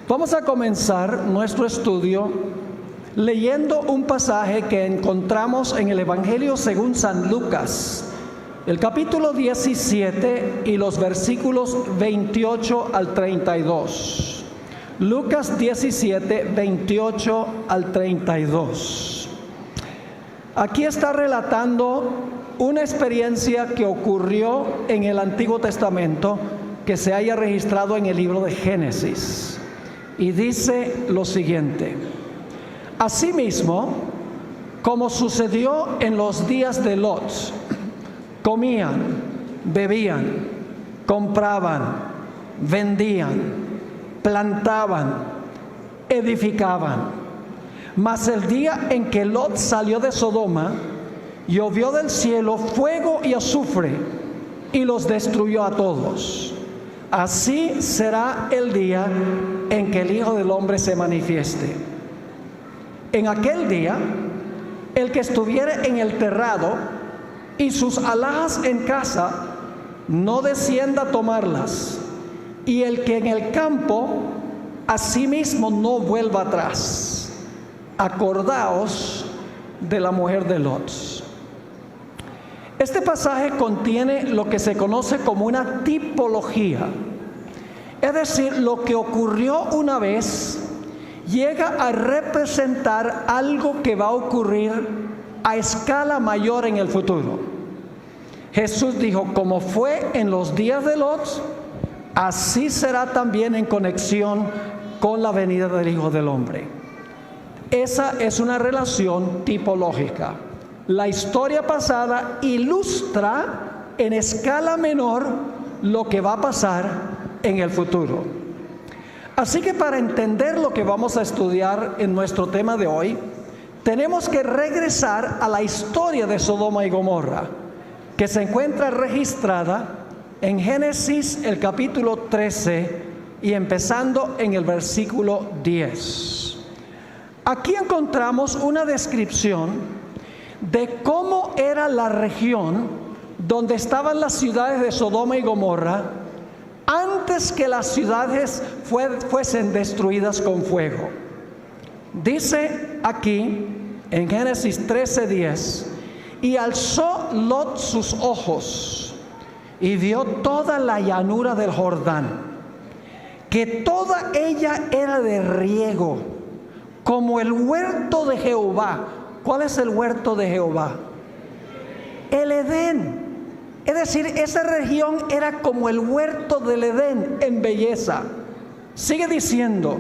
Vamos a comenzar nuestro estudio leyendo un pasaje que encontramos en el Evangelio según San Lucas, el capítulo 17 y los versículos 28 al 32. Lucas 17, 28 al 32. Aquí está relatando una experiencia que ocurrió en el Antiguo Testamento que se haya registrado en el libro de Génesis. Y dice lo siguiente: asimismo, como sucedió en los días de Lot, comían, bebían, compraban, vendían, plantaban, edificaban. Mas el día en que Lot salió de Sodoma, llovió del cielo fuego y azufre, y los destruyó a todos. Así será el día en que el Hijo del Hombre se manifieste. En aquel día, el que estuviere en el terrado y sus alhajas en casa, no descienda a tomarlas, y el que en el campo, asimismo no vuelva atrás. Acordaos de la mujer de Lot. Este pasaje contiene lo que se conoce como una tipología, es decir, lo que ocurrió una vez llega a representar algo que va a ocurrir a escala mayor en el futuro. Jesús dijo, como fue en los días de Lot, así será también en conexión con la venida del Hijo del Hombre. Esa es una relación tipológica. La historia pasada ilustra en escala menor lo que va a pasar en el futuro. Así que para entender lo que vamos a estudiar en nuestro tema de hoy, tenemos que regresar a la historia de Sodoma y Gomorra, que se encuentra registrada en Génesis el capítulo 13 y empezando en el versículo 10. Aquí encontramos una descripción de cómo era la región donde estaban las ciudades de Sodoma y Gomorra antes que las ciudades fuesen destruidas con fuego. Dice aquí en Génesis 13:10: y alzó Lot sus ojos y vio toda la llanura del Jordán, que toda ella era de riego, como el huerto de Jehová. ¿Cuál es el huerto de Jehová? El Edén. Es decir, esa región era como el huerto del Edén en belleza. Sigue diciendo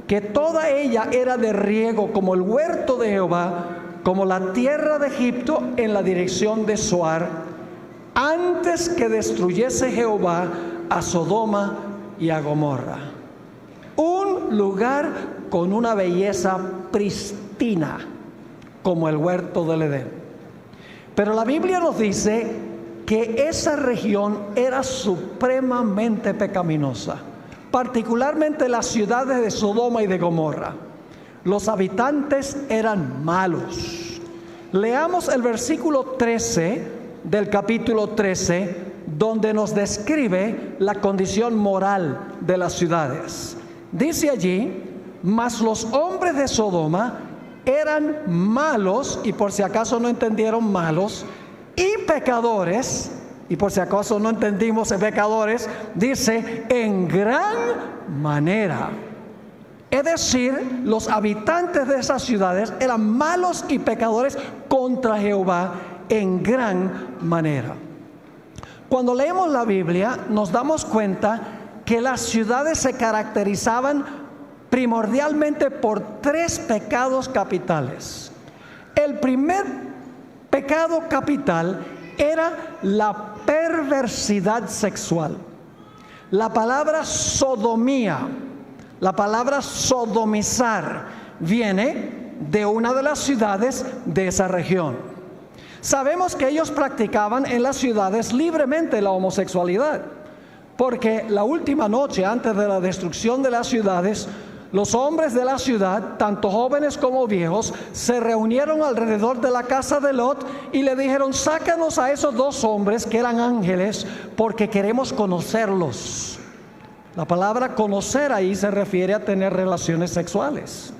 que toda ella era de riego, como el huerto de Jehová, como la tierra de Egipto en la dirección de Zoar, antes que destruyese Jehová a Sodoma y a Gomorra. Un lugar con una belleza pristina, como el huerto del Edén. Pero la Biblia nos dice que esa región era supremamente pecaminosa, particularmente las ciudades de Sodoma y de Gomorra. Los habitantes eran malos. Leamos el versículo 13 del capítulo 13, donde nos describe la condición moral de las ciudades. Dice allí: mas los hombres de Sodoma eran malos, y por si acaso no entendieron, malos, y pecadores, y por si acaso no entendimos pecadores, dice en gran manera. Es decir, los habitantes de esas ciudades eran malos y pecadores contra Jehová en gran manera. Cuando leemos la Biblia nos damos cuenta que las ciudades se caracterizaban primordialmente por tres pecados capitales. El primer pecado capital era la perversidad sexual. La palabra sodomía, la palabra sodomizar, viene de una de las ciudades de esa región. Sabemos que ellos practicaban en las ciudades libremente la homosexualidad, porque la última noche antes de la destrucción de las ciudades, los hombres de la ciudad, tanto jóvenes como viejos, se reunieron alrededor de la casa de Lot y le dijeron: sácanos a esos dos hombres que eran ángeles, porque queremos conocerlos. La palabra conocer ahí se refiere a tener relaciones sexuales.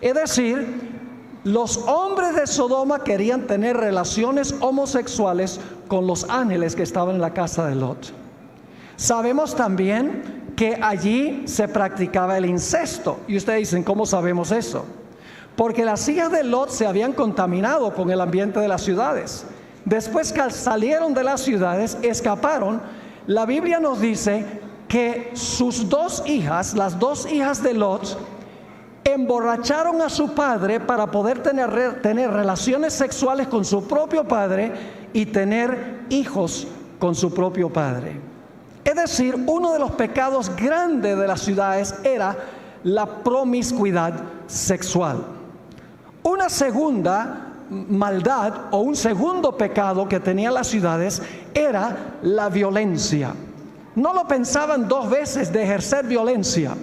Es decir, los hombres de Sodoma querían tener relaciones homosexuales con los ángeles que estaban en la casa de Lot. Sabemos también que allí se practicaba el incesto. Y ustedes dicen, ¿cómo sabemos eso? Porque las hijas de Lot se habían contaminado con el ambiente de las ciudades. Después que salieron de las ciudades, escaparon. La Biblia nos dice que sus dos hijas, las dos hijas de Lot, emborracharon a su padre para poder tener relaciones sexuales con su propio padre y tener hijos con su propio padre. Es decir, uno de los pecados grandes de las ciudades era la promiscuidad sexual. Una segunda maldad o un segundo pecado que tenían las ciudades era la violencia. No lo pensaban dos veces de ejercer violencia.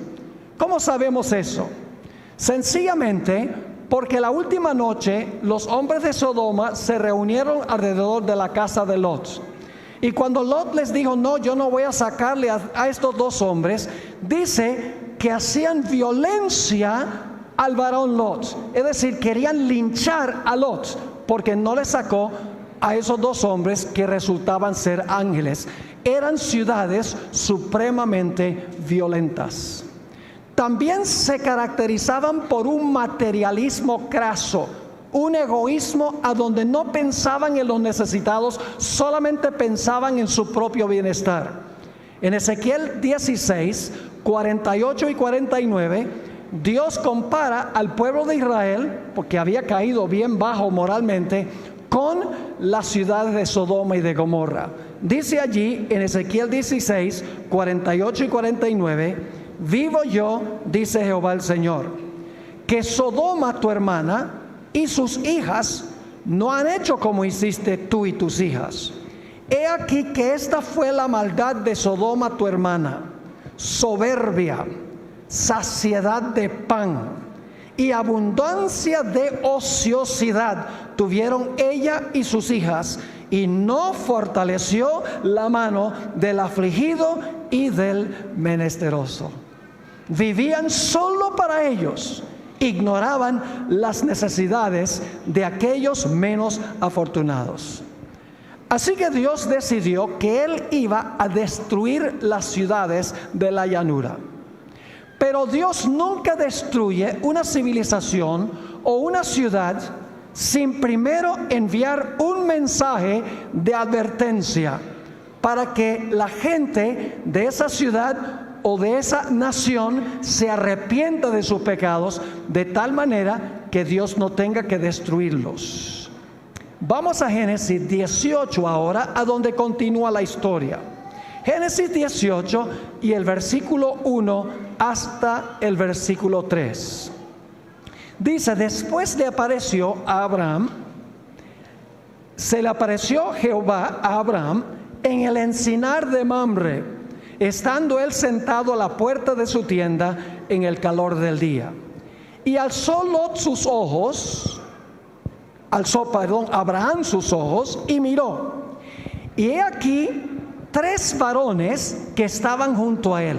¿Cómo sabemos eso? Sencillamente porque la última noche los hombres de Sodoma se reunieron alrededor de la casa de Lot. Y cuando Lot les dijo, no, yo no voy a sacarle a estos dos hombres, dice que hacían violencia al varón Lot. Es decir, querían linchar a Lot porque no le sacó a esos dos hombres que resultaban ser ángeles. Eran ciudades supremamente violentas. También se caracterizaban por un materialismo craso, un egoísmo a donde no pensaban en los necesitados, solamente pensaban en su propio bienestar. En Ezequiel 16, 48 y 49, Dios compara al pueblo de Israel, porque había caído bien bajo moralmente, con las ciudades de Sodoma y de Gomorra. Dice allí en Ezequiel 16, 48 y 49, vivo yo, dice Jehová el Señor, que Sodoma tu hermana y sus hijas no han hecho como hiciste tú y tus hijas. He aquí que esta fue la maldad de Sodoma tu hermana: soberbia, saciedad de pan y abundancia de ociosidad tuvieron ella y sus hijas, y no fortaleció la mano del afligido y del menesteroso. Vivían solo para ellos, ignoraban las necesidades de aquellos menos afortunados. Así que Dios decidió que Él iba a destruir las ciudades de la llanura. Pero Dios nunca destruye una civilización o una ciudad sin primero enviar un mensaje de advertencia para que la gente de esa ciudad o de esa nación se arrepienta de sus pecados, de tal manera que Dios no tenga que destruirlos. Vamos a Génesis 18 ahora, a donde continúa la historia. Génesis 18 y el versículo 1 hasta el versículo 3. Dice, después le apareció a Abraham, se le apareció Jehová a Abraham en el encinar de Mamre, estando él sentado a la puerta de su tienda en el calor del día. Y Abraham sus ojos y miró. Y he aquí 3 varones que estaban junto a él.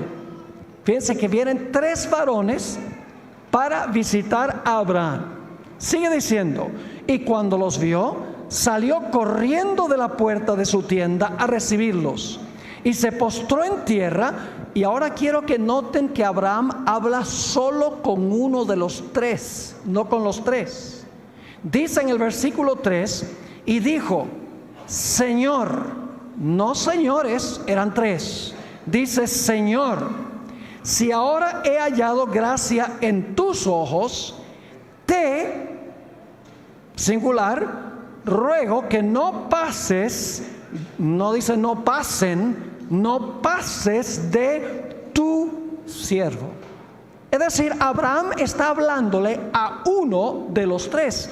Fíjense que vienen 3 varones para visitar a Abraham. Sigue diciendo, y cuando los vio, salió corriendo de la puerta de su tienda a recibirlos. Y se postró en tierra. Y ahora quiero que noten que Abraham habla solo con uno de los 3, no con los 3. Dice en el versículo 3, y dijo, Señor, no señores, eran 3. Dice, Señor, si ahora he hallado gracia en tus ojos, singular, ruego que no pases, no dice no pasen, no pases de tu siervo. Es decir, Abraham está hablándole a uno de los 3.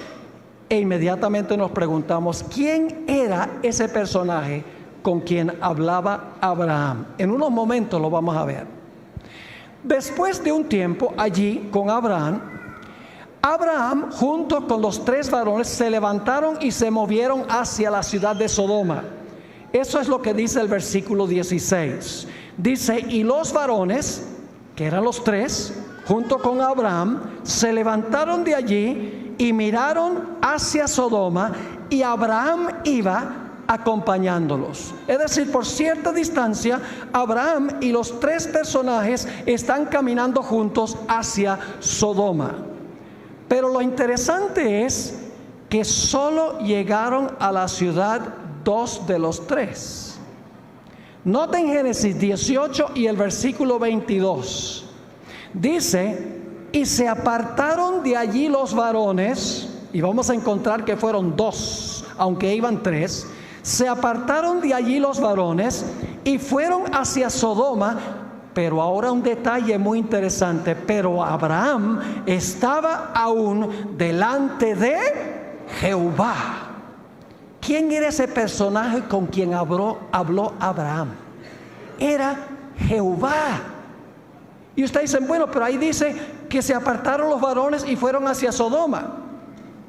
E inmediatamente nos preguntamos, ¿quién era ese personaje con quien hablaba Abraham? En unos momentos lo vamos a ver. Después de un tiempo allí con Abraham junto con los 3 varones se levantaron y se movieron hacia la ciudad de Sodoma. Eso es lo que dice el versículo 16. Dice, y los varones, que eran los tres, junto con Abraham, se levantaron de allí y miraron hacia Sodoma, y Abraham iba acompañándolos. Es decir, por cierta distancia, Abraham y los tres personajes están caminando juntos hacia Sodoma. Pero lo interesante es que solo llegaron a la ciudad 2 de los 3. Noten Génesis 18 y el versículo 22. Dice, y se apartaron de allí los varones, y vamos a encontrar que fueron 2, aunque iban 3. Se apartaron de allí los varones y fueron hacia Sodoma. Pero ahora un detalle muy interesante. Pero Abraham estaba aún delante de Jehová. ¿Quién era ese personaje con quien habló Abraham? Era Jehová. Y ustedes dicen, bueno, pero ahí dice que se apartaron los varones y fueron hacia Sodoma.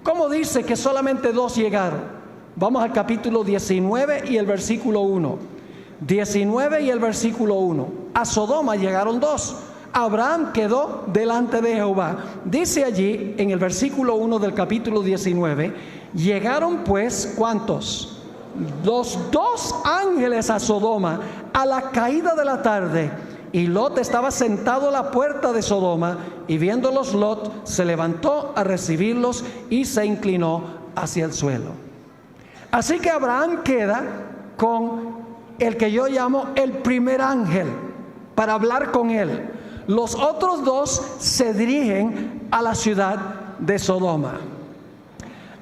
¿Cómo dice que solamente 2 llegaron? Vamos al capítulo 19 y el versículo 1. 19 y el versículo 1. A Sodoma llegaron 2. Abraham quedó delante de Jehová. Dice allí en el versículo 1 del capítulo 19, llegaron pues, ¿cuántos? Los 2 ángeles a Sodoma a la caída de la tarde. Y Lot estaba sentado a la puerta de Sodoma, y viéndolos Lot se levantó a recibirlos y se inclinó hacia el suelo. Así que Abraham queda con el que yo llamo el primer ángel para hablar con él. Los otros 2 se dirigen a la ciudad de Sodoma.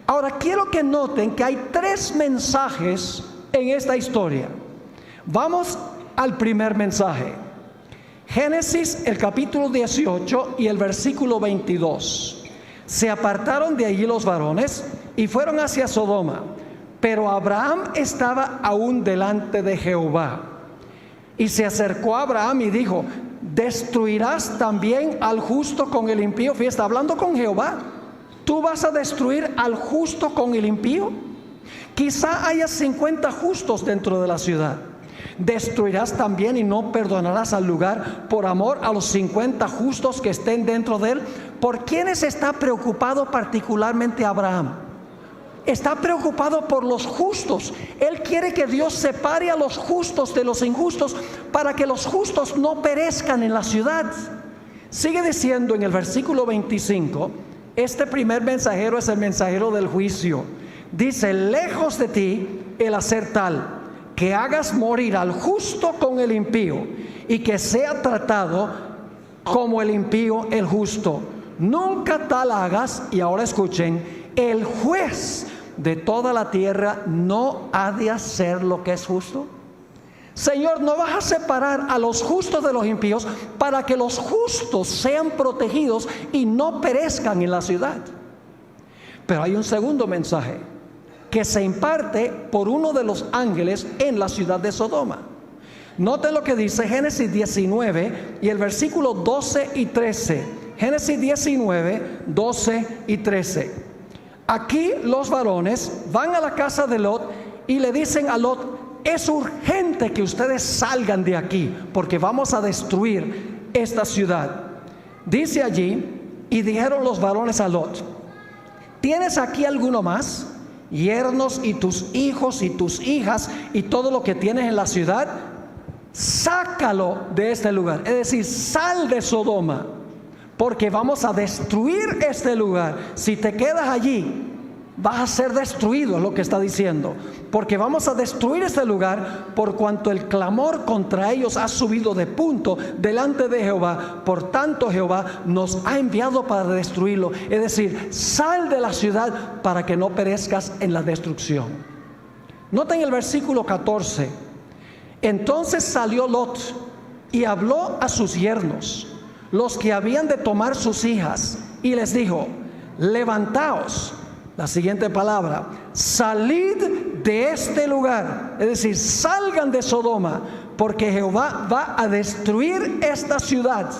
Ahora quiero que noten que hay 3 mensajes en esta historia. Vamos al primer mensaje. Génesis, el capítulo 18 y el versículo 22. Se apartaron de allí los varones y fueron hacia Sodoma. Pero Abraham estaba aún delante de Jehová. Y se acercó a Abraham y dijo, ¿destruirás también al justo con el impío? Fíjate, está hablando con Jehová. ¿Tú vas a destruir al justo con el impío? Quizá haya 50 justos dentro de la ciudad. ¿Destruirás también y no perdonarás al lugar por amor a los 50 justos que estén dentro de él? ¿Por quiénes está preocupado particularmente Abraham? Está preocupado por los justos. Él quiere que Dios separe a los justos de los injustos para que los justos no perezcan en la ciudad. Sigue diciendo en el versículo 25, este primer mensajero es el mensajero del juicio. Dice, lejos de ti el hacer tal, que hagas morir al justo con el impío, y que sea tratado como el impío el justo. Nunca tal hagas. Y ahora escuchen, el juez de toda la tierra no ha de hacer lo que es justo. Señor, no vas a separar a los justos de los impíos para que los justos sean protegidos y no perezcan en la ciudad. Pero hay un segundo mensaje que se imparte por uno de los ángeles en la ciudad de Sodoma. Noten lo que dice Génesis 19 y el versículo 12 y 13. Génesis 19, 12 y 13. Aquí los varones van a la casa de Lot y le dicen a Lot, es urgente que ustedes salgan de aquí porque vamos a destruir esta ciudad. Dice allí, y dijeron los varones a Lot, ¿tienes aquí alguno más? Yernos y tus hijos y tus hijas y todo lo que tienes en la ciudad, sácalo de este lugar. Es decir, sal de Sodoma, porque vamos a destruir este lugar. Si te quedas allí, vas a ser destruido, es lo que está diciendo, porque vamos a destruir este lugar por cuanto el clamor contra ellos ha subido de punto delante de Jehová. Por tanto Jehová nos ha enviado para destruirlo. Es decir, sal de la ciudad para que no perezcas en la destrucción. Noten el versículo 14. Entonces salió Lot y habló a sus yernos, los que habían de tomar sus hijas, y les dijo, levantaos. La siguiente palabra, salid de este lugar. Es decir, salgan de Sodoma, porque Jehová va a destruir esta ciudad.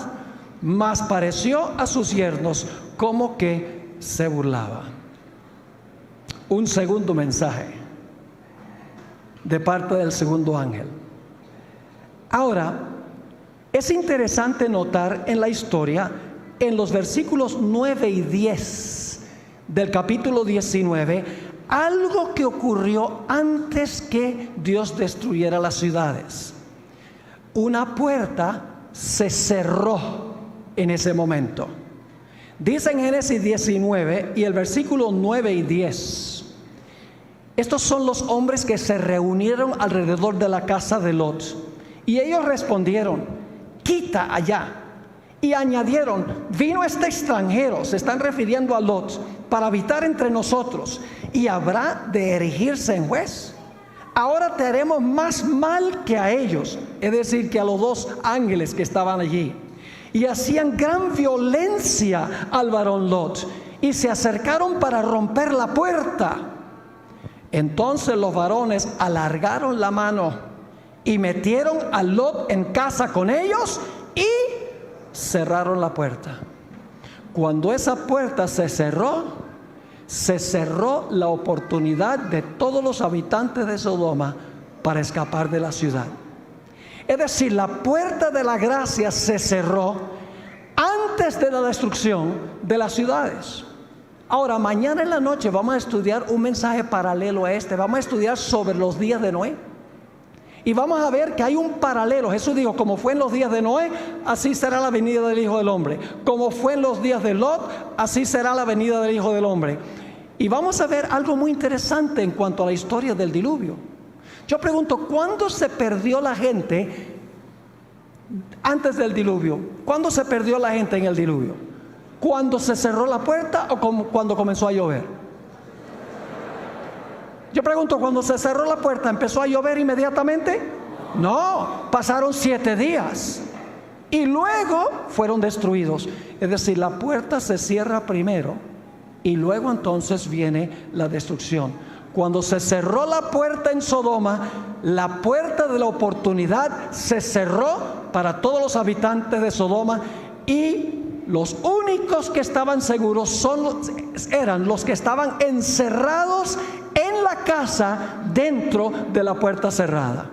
Mas pareció a sus yernos como que se burlaba. Un segundo mensaje. de parte del segundo ángel. Ahora, es interesante notar en la historia, en los versículos 9 y 10 del capítulo 19, algo que ocurrió antes que Dios destruyera las ciudades. Una puerta se cerró en ese momento. Dice en Génesis 19 y el versículo 9 y 10. Estos son los hombres que se reunieron alrededor de la casa de Lot. Y ellos respondieron: quita allá. Y añadieron: vino este extranjero, se están refiriendo a Lot, para habitar entre nosotros, y habrá de erigirse en juez. Ahora te haremos más mal que a ellos, es decir, que a los dos ángeles que estaban allí. Y hacían gran violencia al varón Lot, y se acercaron para romper la puerta. Entonces los varones alargaron la mano y metieron a Lot en casa con ellos y cerraron la puerta. Cuando esa puerta se cerró la oportunidad de todos los habitantes de Sodoma para escapar de la ciudad. Es decir, la puerta de la gracia se cerró antes de la destrucción de las ciudades. Ahora, mañana en la noche vamos a estudiar un mensaje paralelo a este. Vamos a estudiar sobre los días de Noé. Y vamos a ver que hay un paralelo. Jesús dijo: como fue en los días de Noé, así será la venida del Hijo del Hombre. Como fue en los días de Lot, así será la venida del Hijo del Hombre. Y vamos a ver algo muy interesante en cuanto a la historia del diluvio. Yo pregunto, ¿cuándo se perdió la gente antes del diluvio? ¿Cuándo se perdió la gente en el diluvio? ¿Cuando se cerró la puerta o cuando comenzó a llover? Yo pregunto, ¿cuando se cerró la puerta empezó a llover inmediatamente? No, pasaron 7 días y luego fueron destruidos. Es decir, la puerta se cierra primero y luego entonces viene la destrucción. Cuando se cerró la puerta en Sodoma, la puerta de la oportunidad se cerró para todos los habitantes de Sodoma, y los únicos que estaban seguros eran los que estaban encerrados en la casa dentro de la puerta cerrada.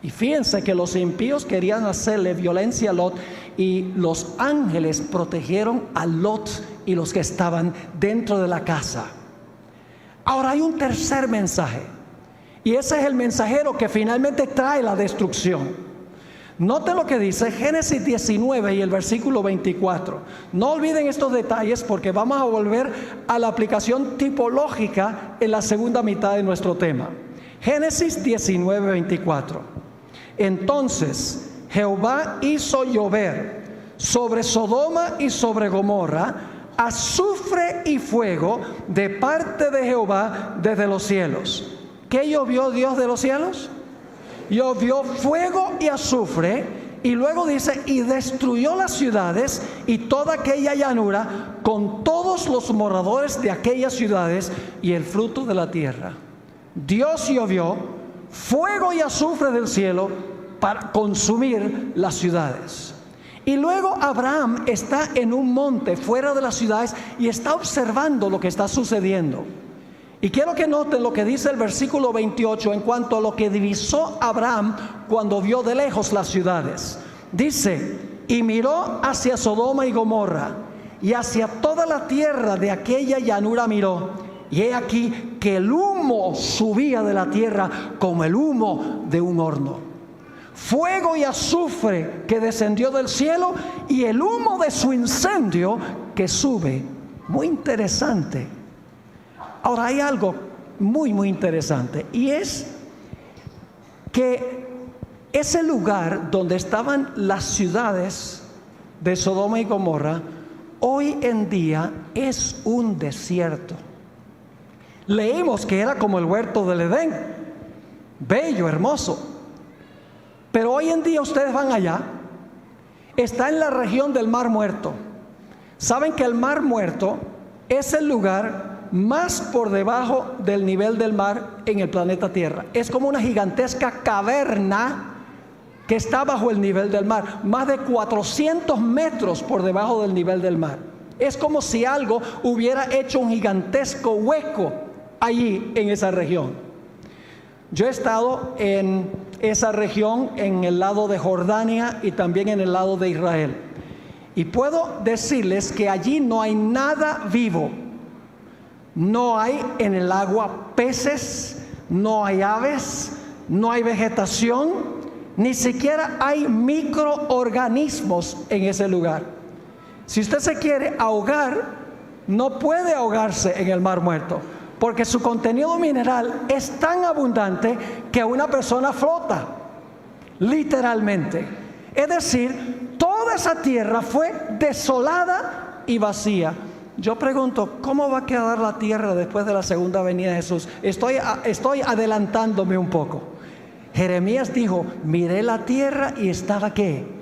Y fíjense que los impíos querían hacerle violencia a Lot, y los ángeles protegieron a Lot y los que estaban dentro de la casa. Ahora hay un tercer mensaje, y ese es el mensajero que finalmente trae la destrucción. Noten lo que dice Génesis 19 y el versículo 24. No olviden estos detalles, porque vamos a volver a la aplicación tipológica en la segunda mitad de nuestro tema. Génesis 19, 24. Entonces Jehová hizo llover sobre Sodoma y sobre Gomorra azufre y fuego de parte de Jehová desde los cielos. ¿Qué llovió Dios de los cielos? Llovió fuego y azufre, y luego dice: y destruyó las ciudades y toda aquella llanura con todos los moradores de aquellas ciudades y el fruto de la tierra. Dios llovió fuego y azufre del cielo para consumir las ciudades. Y luego Abraham está en un monte fuera de las ciudades y está observando lo que está sucediendo. Y quiero que noten lo que dice el versículo 28 en cuanto a lo que divisó Abraham cuando vio de lejos las ciudades. Dice: y miró hacia Sodoma y Gomorra, y hacia toda la tierra de aquella llanura miró, y he aquí que el humo subía de la tierra como el humo de un horno. Fuego y azufre que descendió del cielo, y el humo de su incendio que sube. Muy interesante. Ahora hay algo muy interesante, y es que ese lugar donde estaban las ciudades de Sodoma y Gomorra hoy en día es un desierto. Leímos que era como el huerto del Edén, bello, hermoso, pero hoy en día ustedes van allá, está en la región del Mar Muerto. Saben que el Mar Muerto es el lugar más por debajo del nivel del mar en el planeta Tierra. Es como una gigantesca caverna que está bajo el nivel del mar, más de 400 metros por debajo del nivel del mar. Es como si algo hubiera hecho un gigantesco hueco allí en esa región. Yo he estado en esa región, en el lado de Jordania y también en el lado de Israel. Y puedo decirles que allí no hay nada vivo. No hay en el agua peces, no hay aves, no hay vegetación, ni siquiera hay microorganismos en ese lugar. Si usted se quiere ahogar, no puede ahogarse en el Mar Muerto, porque su contenido mineral es tan abundante que una persona flota, literalmente. Es decir, toda esa tierra fue desolada y vacía. Yo pregunto, ¿cómo va a quedar la tierra después de la segunda venida de Jesús? Estoy adelantándome un poco. Jeremías dijo, miré la tierra y estaba ¿qué?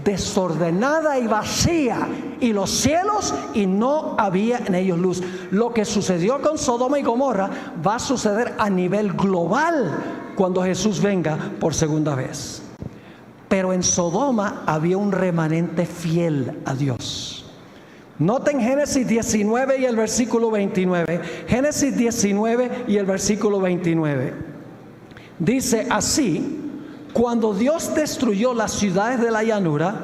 Desordenada y vacía, y los cielos, y no había en ellos luz. Lo que sucedió con Sodoma y Gomorra va a suceder a nivel global cuando Jesús venga por segunda vez. Pero en Sodoma había un remanente fiel a Dios. Noten Génesis 19 y el versículo 29. Génesis 19 y el versículo 29. Dice así: cuando Dios destruyó las ciudades de la llanura,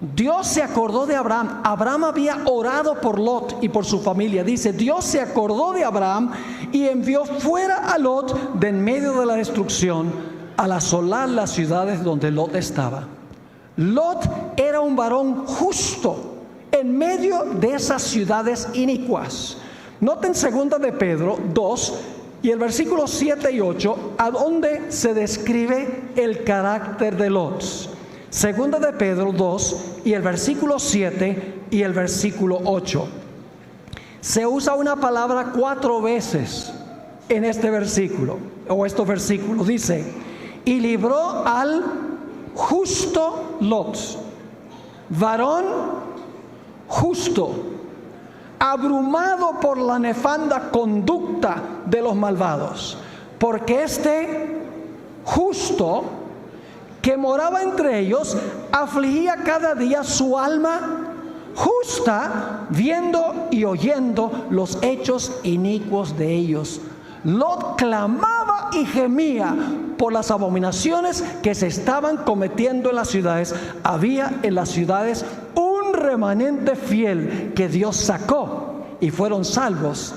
Dios se acordó de Abraham. Abraham había orado por Lot y por su familia. Dice, Dios se acordó de Abraham y envió fuera a Lot de en medio de la destrucción, al asolar las ciudades donde Lot estaba. Lot era un varón justo en medio de esas ciudades inicuas. Noten 2 de Pedro 2 y el versículo 7 y 8, a donde se describe el carácter de Lot. 2 de Pedro 2 y el versículo 7 y el versículo 8. Se usa una palabra 4 veces en este versículo, o estos versículos. Dice, y libró al justo Lot, varón justo, abrumado por la nefanda conducta de los malvados, porque este justo que moraba entre ellos afligía cada día su alma justa, viendo y oyendo los hechos inicuos de ellos. Lot clamaba y gemía por las abominaciones que se estaban cometiendo en las ciudades. Había en las ciudades un remanente fiel que Dios sacó, y fueron salvos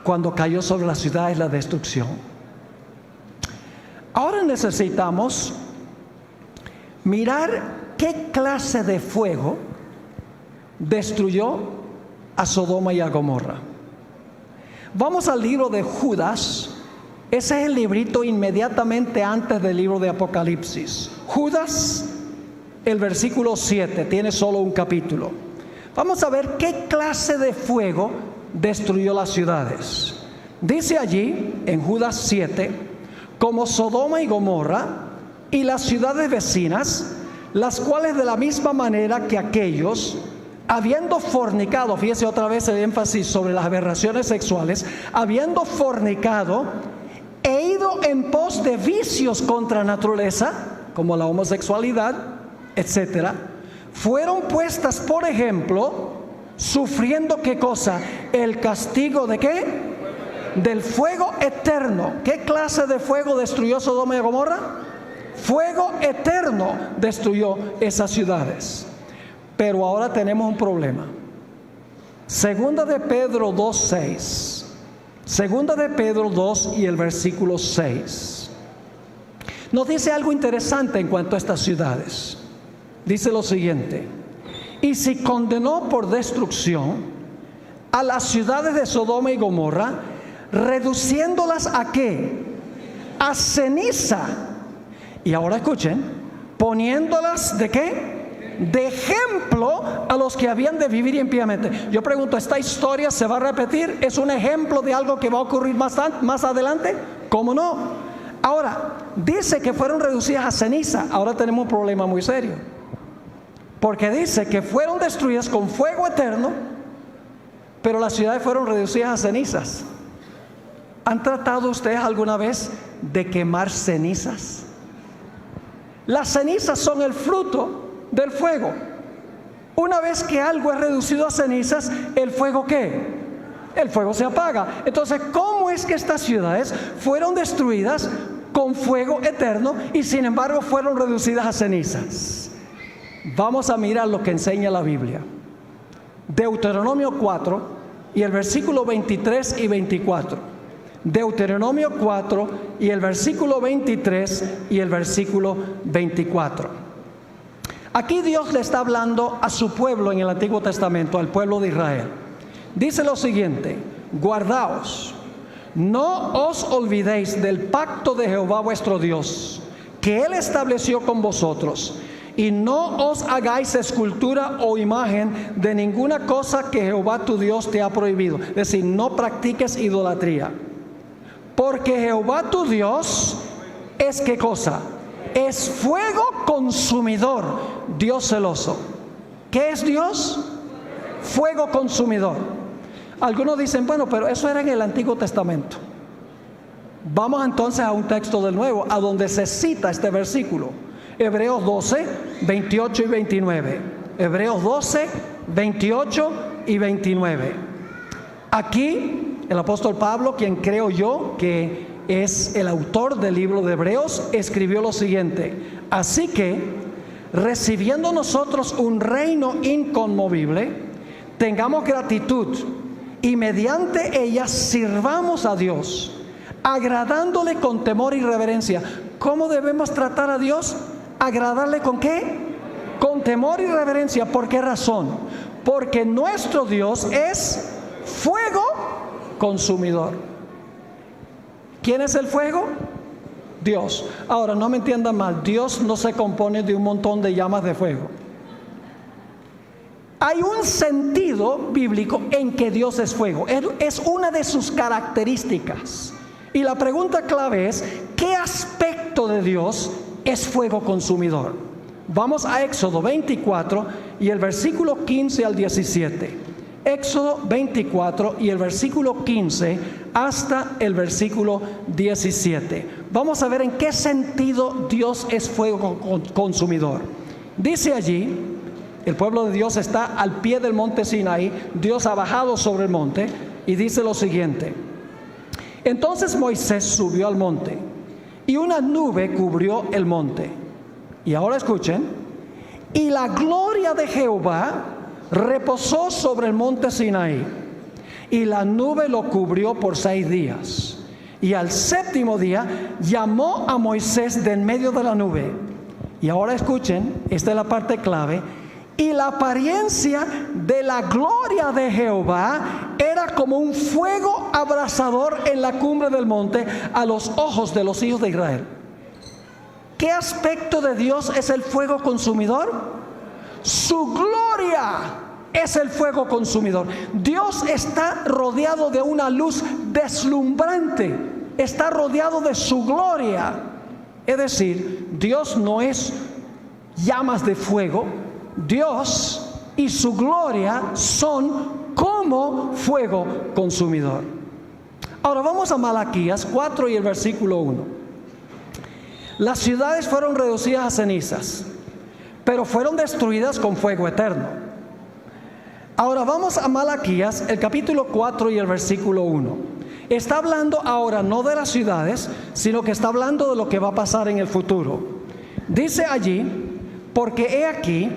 cuando cayó sobre las ciudades la destrucción. Ahora necesitamos mirar qué clase de fuego destruyó a Sodoma y a Gomorra. Vamos al libro de Judas. Ese es el librito inmediatamente antes del libro de Apocalipsis. Judas, el versículo 7, tiene solo un capítulo. Vamos a ver qué clase de fuego destruyó las ciudades. Dice allí en Judas 7, como Sodoma y Gomorra y las ciudades vecinas, las cuales de la misma manera que aquellos, habiendo fornicado, fíjese otra vez el énfasis sobre las aberraciones sexuales, habiendo fornicado e ido en pos de vicios contra naturaleza, como la homosexualidad, etcétera, fueron puestas por ejemplo, sufriendo ¿qué cosa? El castigo de ¿qué? Del fuego eterno. ¿Qué clase de fuego destruyó Sodoma y Gomorra? Fuego eterno destruyó esas ciudades. Pero ahora tenemos un problema. 2 de Pedro 2:6. 2 de Pedro 2 y el versículo 6. Nos dice algo interesante en cuanto a estas ciudades. Dice lo siguiente: y si condenó por destrucción a las ciudades de Sodoma y Gomorra, reduciéndolas ¿a qué? A ceniza. Y ahora escuchen, poniéndolas ¿de qué? De ejemplo a los que habían de vivir impíamente. Yo pregunto, ¿esta historia se va a repetir? ¿Es un ejemplo de algo que va a ocurrir más adelante? ¿Cómo no? Ahora, dice que fueron reducidas a ceniza. Ahora tenemos un problema muy serio, porque dice que fueron destruidas con fuego eterno, pero las ciudades fueron reducidas a cenizas. ¿Han tratado ustedes alguna vez de quemar cenizas? Las cenizas son el fruto del fuego. Una vez que algo es reducido a cenizas, ¿el fuego qué? El fuego se apaga. Entonces, ¿cómo es que estas ciudades fueron destruidas con fuego eterno y sin embargo fueron reducidas a cenizas. Vamos a mirar lo que enseña la Biblia. Deuteronomio 4 y el versículo 23 y 24. Deuteronomio 4 y el versículo 23 y el versículo 24. Aquí Dios le está hablando a su pueblo en el Antiguo Testamento, al pueblo de Israel. Dice lo siguiente: guardaos, no os olvidéis del pacto de Jehová vuestro Dios, que Él estableció con vosotros, y no os hagáis escultura o imagen de ninguna cosa que Jehová tu Dios te ha prohibido. Es decir, no practiques idolatría. Porque Jehová tu Dios es ¿qué cosa? Es fuego consumidor, Dios celoso. ¿Qué es Dios? Fuego consumidor. Algunos dicen, bueno, pero eso era en el Antiguo Testamento. Vamos entonces a un texto del Nuevo, a donde se cita este versículo. Hebreos 12, 28 y 29. Hebreos 12, 28 y 29. Aquí el apóstol Pablo, quien creo yo que es el autor del libro de Hebreos, escribió lo siguiente: así que, recibiendo nosotros un reino inconmovible, tengamos gratitud y mediante ella sirvamos a Dios, agradándole con temor y reverencia. ¿Cómo debemos tratar a Dios? ¿Agradarle con qué? Con temor y reverencia. ¿Por qué razón? Porque nuestro Dios es fuego consumidor. ¿Quién es el fuego? Dios. Ahora, no me entiendan mal, Dios no se compone de un montón de llamas de fuego. Hay un sentido bíblico en que Dios es fuego. Es una de sus características. Y la pregunta clave es, ¿qué aspecto de Dios es fuego consumidor? Vamos a Éxodo 24 y el versículo 15 al 17. Éxodo 24 y el versículo 15 hasta el versículo 17. Vamos a ver en qué sentido Dios es fuego consumidor. Dice allí, el pueblo de Dios está al pie del monte Sinaí, Dios ha bajado sobre el monte y dice lo siguiente: entonces Moisés subió al monte y una nube cubrió el monte. Y ahora escuchen: y la gloria de Jehová reposó sobre el monte Sinaí, y la nube lo cubrió por 6 días. Y al 7º día llamó a Moisés de en medio de la nube. Y ahora escuchen, esta es la parte clave: y la apariencia de la gloria de Jehová era como un fuego abrasador en la cumbre del monte a los ojos de los hijos de Israel. ¿Qué aspecto de Dios es el fuego consumidor? Su gloria es el fuego consumidor. Dios está rodeado de una luz deslumbrante, está rodeado de su gloria. Es decir, Dios no es llamas de fuego. Dios y su gloria son como fuego consumidor. Ahora vamos a Malaquías 4 y el versículo 1. Las ciudades fueron reducidas a cenizas, pero fueron destruidas con fuego eterno. Ahora vamos a Malaquías, el capítulo 4 y el versículo 1. Está hablando ahora no de las ciudades, sino que está hablando de lo que va a pasar en el futuro. Dice allí: porque he aquí,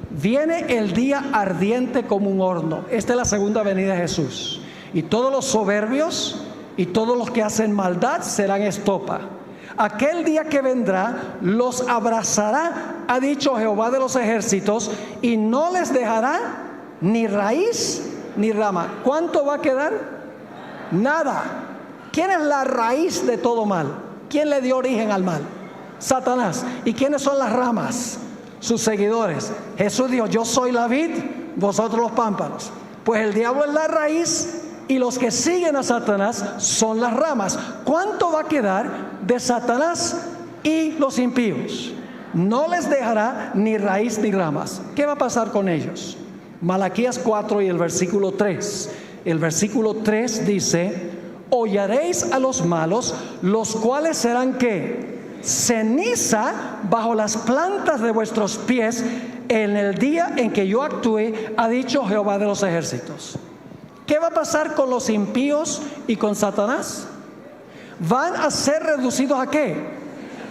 viene el día ardiente como un horno. Esta es la segunda venida de Jesús. Y todos los soberbios y todos los que hacen maldad serán estopa. Aquel día que vendrá los abrazará, ha dicho Jehová de los ejércitos, y no les dejará ni raíz ni rama. ¿Cuánto va a quedar? Nada. ¿Quién es la raíz de todo mal? ¿Quién le dio origen al mal? Satanás. ¿Y quiénes son las ramas? Sus seguidores. Jesús dijo: yo soy la vid, vosotros los pámpanos. Pues el diablo es la raíz y los que siguen a Satanás son las ramas. ¿Cuánto va a quedar de Satanás y los impíos? No les dejará ni raíz ni ramas. ¿Qué va a pasar con ellos? Malaquías 4 y el versículo 3. El versículo 3 dice: hollaréis a los malos, los cuales serán ¿qué? Ceniza bajo las plantas de vuestros pies en el día en que yo actúe, ha dicho Jehová de los ejércitos. ¿Qué va a pasar con los impíos y con Satanás? van a ser reducidos ¿a qué?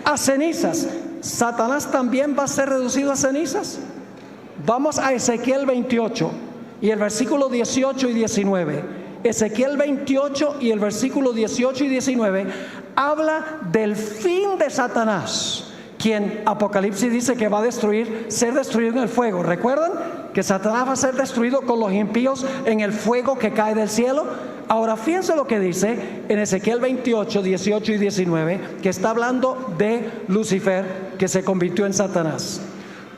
A cenizas. ¿Satanás también va a ser reducido a cenizas? Vamos a Ezequiel 28 y el versículo 18 y 19. Ezequiel 28 y el versículo 18 y 19 habla del fin de Satanás, quien Apocalipsis dice que va a ser destruido en el fuego. ¿Recuerdan que Satanás va a ser destruido con los impíos en el fuego que cae del cielo? Ahora fíjense lo que dice en Ezequiel 28, 18 y 19, que está hablando de Lucifer, que se convirtió en Satanás.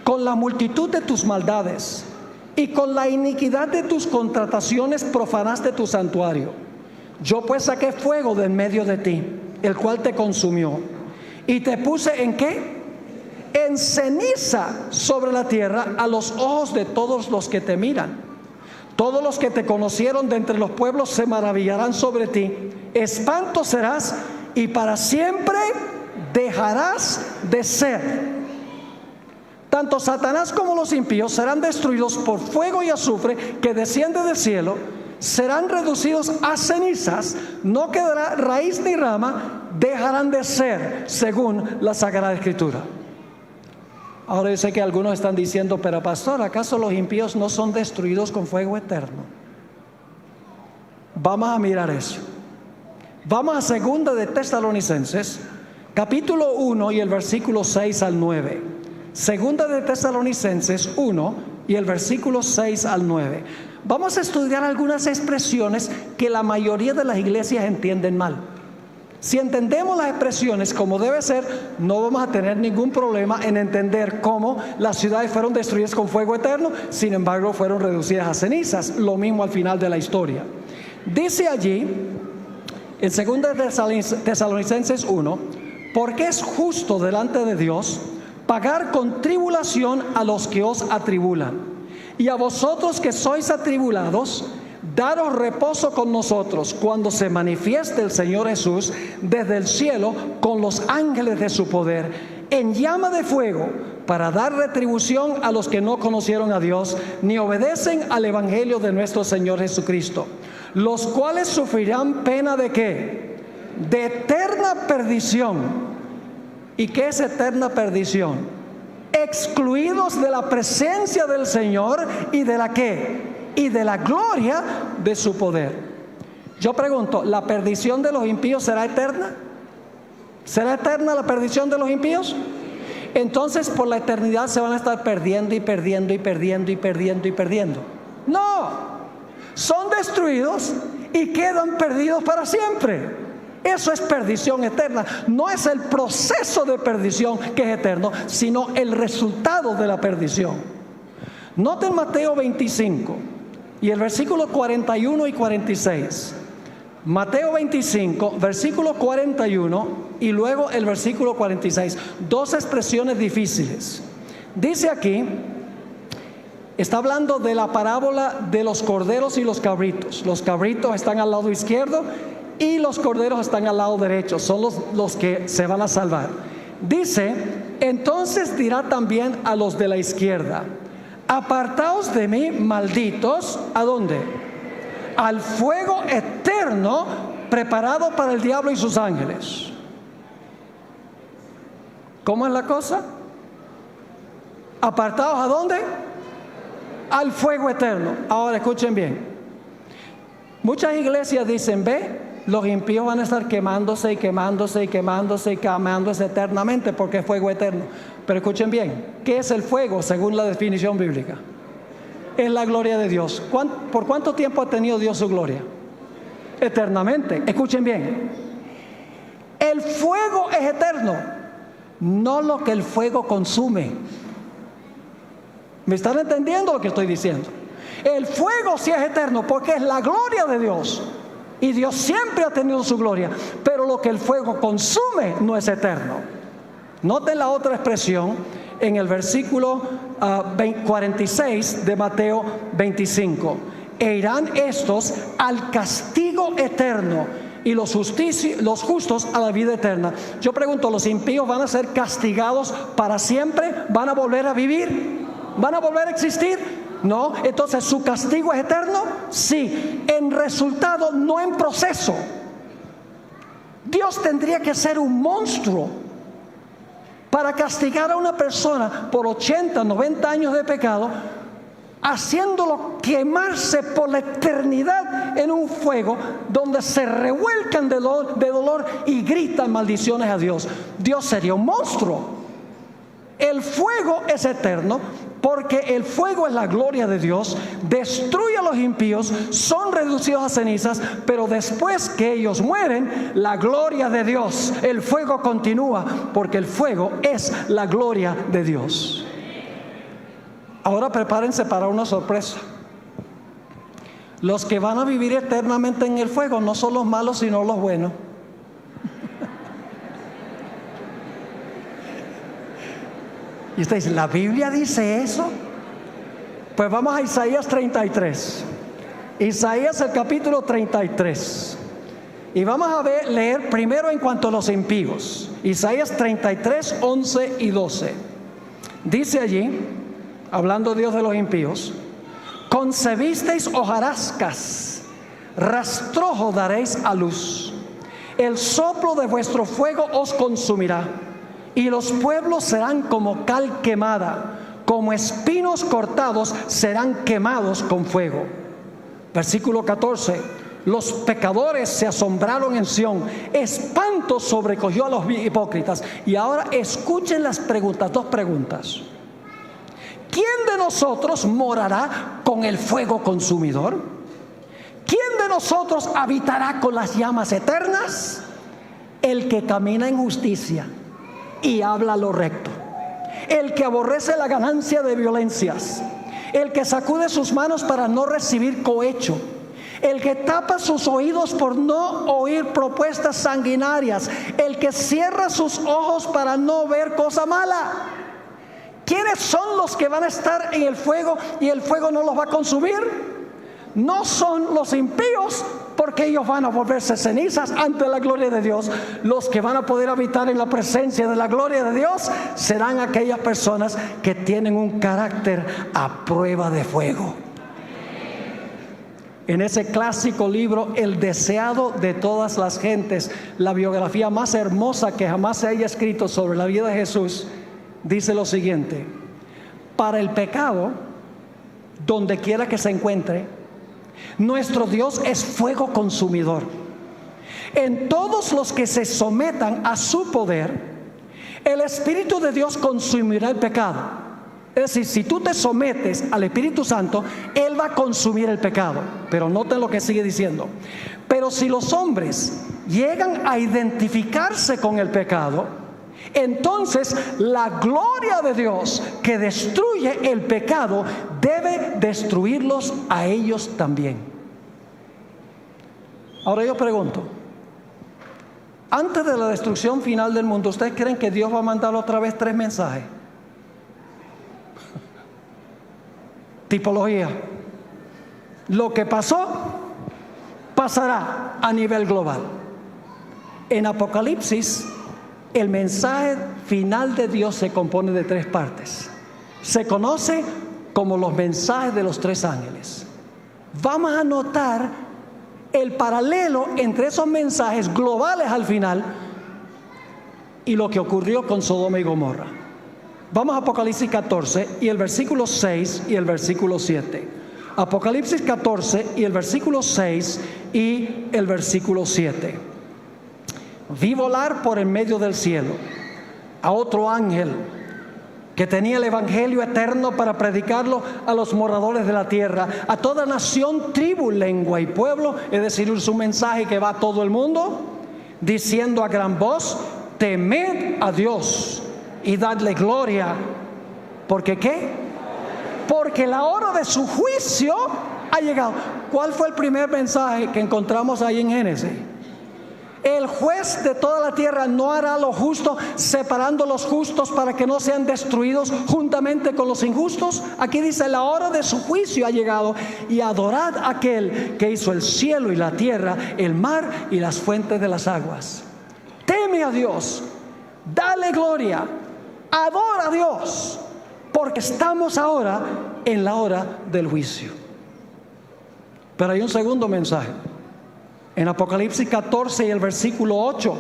Con la multitud de tus maldades y con la iniquidad de tus contrataciones profanaste tu santuario. Yo pues saqué fuego de en medio de ti, el cual te consumió. Y te puse ¿en qué? En ceniza sobre la tierra a los ojos de todos los que te miran. Todos los que te conocieron de entre los pueblos se maravillarán sobre ti. Espanto serás y para siempre dejarás de ser. Tanto Satanás como los impíos serán destruidos por fuego y azufre que desciende del cielo. Serán reducidos a cenizas, no quedará raíz ni rama, dejarán de ser, según la Sagrada Escritura. Ahora yo sé que algunos están diciendo, pero pastor, ¿acaso los impíos no son destruidos con fuego eterno? Vamos a mirar eso. Vamos a 2 de Tesalonicenses, capítulo 1 y el versículo 6 al 9. 2 de Tesalonicenses 1 y el versículo 6 al 9. Vamos a estudiar algunas expresiones que la mayoría de las iglesias entienden mal. Si entendemos las expresiones como debe ser, no vamos a tener ningún problema en entender cómo las ciudades fueron destruidas con fuego eterno, sin embargo fueron reducidas a cenizas. Lo mismo al final de la historia. Dice allí, en 2 de Tesalonicenses 1, porque es justo delante de Dios pagar con tribulación a los que os atribulan, y a vosotros que sois atribulados, daros reposo con nosotros cuando se manifieste el Señor Jesús desde el cielo con los ángeles de su poder, en llama de fuego, para dar retribución a los que no conocieron a Dios, ni obedecen al Evangelio de nuestro Señor Jesucristo, los cuales sufrirán pena ¿de qué? De eterna perdición. ¿Y qué es eterna perdición? Excluidos de la presencia del Señor y de la ¿qué? Y de la gloria de su poder. Yo pregunto, ¿la perdición de los impíos será eterna? ¿Será eterna la perdición de los impíos? Entonces por la eternidad se van a estar perdiendo y perdiendo y perdiendo y perdiendo y perdiendo. No, son destruidos y quedan perdidos para siempre. Eso es perdición eterna. No es el proceso de perdición que es eterno, sino el resultado de la perdición. Noten Mateo 25 y el versículo 41 y 46. Mateo 25, versículo 41 y luego el versículo 46. Dos expresiones difíciles. Dice aquí, está hablando de la parábola de los corderos y los cabritos. Los cabritos están al lado izquierdo y los corderos están al lado derecho. Son los que se van a salvar. Dice, entonces dirá también a los de la izquierda: apartaos de mí, malditos. ¿A dónde? Al fuego eterno preparado para el diablo y sus ángeles. ¿Cómo es la cosa? ¿Apartados a dónde? Al fuego eterno. Ahora escuchen bien. Muchas iglesias dicen, ve, los impíos van a estar quemándose y quemándose y quemándose y quemándose eternamente porque es fuego eterno. Pero escuchen bien, ¿qué es el fuego según la definición bíblica? Es la gloria de Dios. ¿Por cuánto tiempo ha tenido Dios su gloria? Eternamente. Escuchen bien, el fuego es eterno, no lo que el fuego consume. ¿Me están entendiendo lo que estoy diciendo? El fuego sí es eterno porque es la gloria de Dios y Dios siempre ha tenido su gloria, pero lo que el fuego consume no es eterno. Noten la otra expresión en el versículo 46 de Mateo 25. E irán estos al castigo eterno y los justos a la vida eterna. Yo pregunto, ¿los impíos van a ser castigados para siempre? ¿Van a volver a vivir? ¿Van a volver a existir? No. Entonces, ¿su castigo es eterno? Sí. En resultado, no en proceso. Dios tendría que ser un monstruo para castigar a una persona por 80, 90 años de pecado, haciéndolo quemarse por la eternidad en un fuego donde se revuelcan de dolor y gritan maldiciones a Dios. Dios sería un monstruo. El fuego es eterno porque el fuego es la gloria de Dios, destruye a los impíos, son reducidos a cenizas, pero después que ellos mueren, la gloria de Dios, el fuego continúa, porque el fuego es la gloria de Dios. Ahora prepárense para una sorpresa. Los que van a vivir eternamente en el fuego no son los malos, sino los buenos. Y usted dice, ¿la Biblia dice eso? Pues vamos a Isaías 33. Isaías el capítulo 33. Y vamos a leer primero en cuanto a los impíos. Isaías 33, 11 y 12. Dice allí, hablando Dios de los impíos: concebisteis hojarascas, rastrojo daréis a luz. El soplo de vuestro fuego os consumirá, y los pueblos serán como cal quemada, como espinos cortados serán quemados con fuego. Versículo 14: los pecadores se asombraron en Sión, espanto sobrecogió a los hipócritas. Y ahora escuchen las preguntas, dos preguntas. ¿Quién de nosotros morará con el fuego consumidor? ¿Quién de nosotros habitará con las llamas eternas? El que camina en justicia y habla lo recto, el que aborrece la ganancia de violencias, el que sacude sus manos para no recibir cohecho, el que tapa sus oídos por no oír propuestas sanguinarias, el que cierra sus ojos para no ver cosa mala. ¿Quiénes son los que van a estar en el fuego y el fuego no los va a consumir? No son los impíos, porque ellos van a volverse cenizas ante la gloria de Dios. Los que van a poder habitar en la presencia de la gloria de Dios serán aquellas personas que tienen un carácter a prueba de fuego. En ese clásico libro, El deseado de todas las gentes, la biografía más hermosa que jamás se haya escrito sobre la vida de Jesús, dice lo siguiente: para el pecado, donde quiera que se encuentre, nuestro Dios es fuego consumidor. En todos los que se sometan a su poder, el Espíritu de Dios consumirá el pecado. Es decir, si tú te sometes al Espíritu Santo, Él va a consumir el pecado. Pero noten lo que sigue diciendo: pero si los hombres llegan a identificarse con el pecado, entonces la gloria de Dios que destruye el pecado debe destruirlos a ellos también. Ahora yo pregunto, antes de la destrucción final del mundo, ¿ustedes creen que Dios va a mandar otra vez 3 mensajes? Tipología: lo que pasó, pasará a nivel global. En Apocalipsis, el mensaje final de Dios se compone de 3 partes. Se conoce como los mensajes de los 3 ángeles. Vamos a notar el paralelo entre esos mensajes globales al final y lo que ocurrió con Sodoma y Gomorra. Vamos a Apocalipsis 14 y el versículo 6 y el versículo 7. Apocalipsis 14 y el versículo 6 y el versículo 7. Vi volar por en medio del cielo a otro ángel que tenía el evangelio eterno para predicarlo a los moradores de la tierra, a toda nación, tribu, lengua y pueblo. Es decir, es un mensaje que va a todo el mundo, diciendo a gran voz: temed a Dios y dadle gloria. ¿Porque qué? Porque la hora de su juicio ha llegado. ¿Cuál fue el primer mensaje que encontramos ahí en Génesis? El juez de toda la tierra no hará lo justo, separando los justos para que no sean destruidos juntamente con los injustos. Aquí dice: la hora de su juicio ha llegado, y adorad a aquel que hizo el cielo y la tierra, el mar y las fuentes de las aguas. Teme a Dios, dale gloria, adora a Dios, porque estamos ahora en la hora del juicio. Pero hay un segundo mensaje. En Apocalipsis 14 y el versículo 8,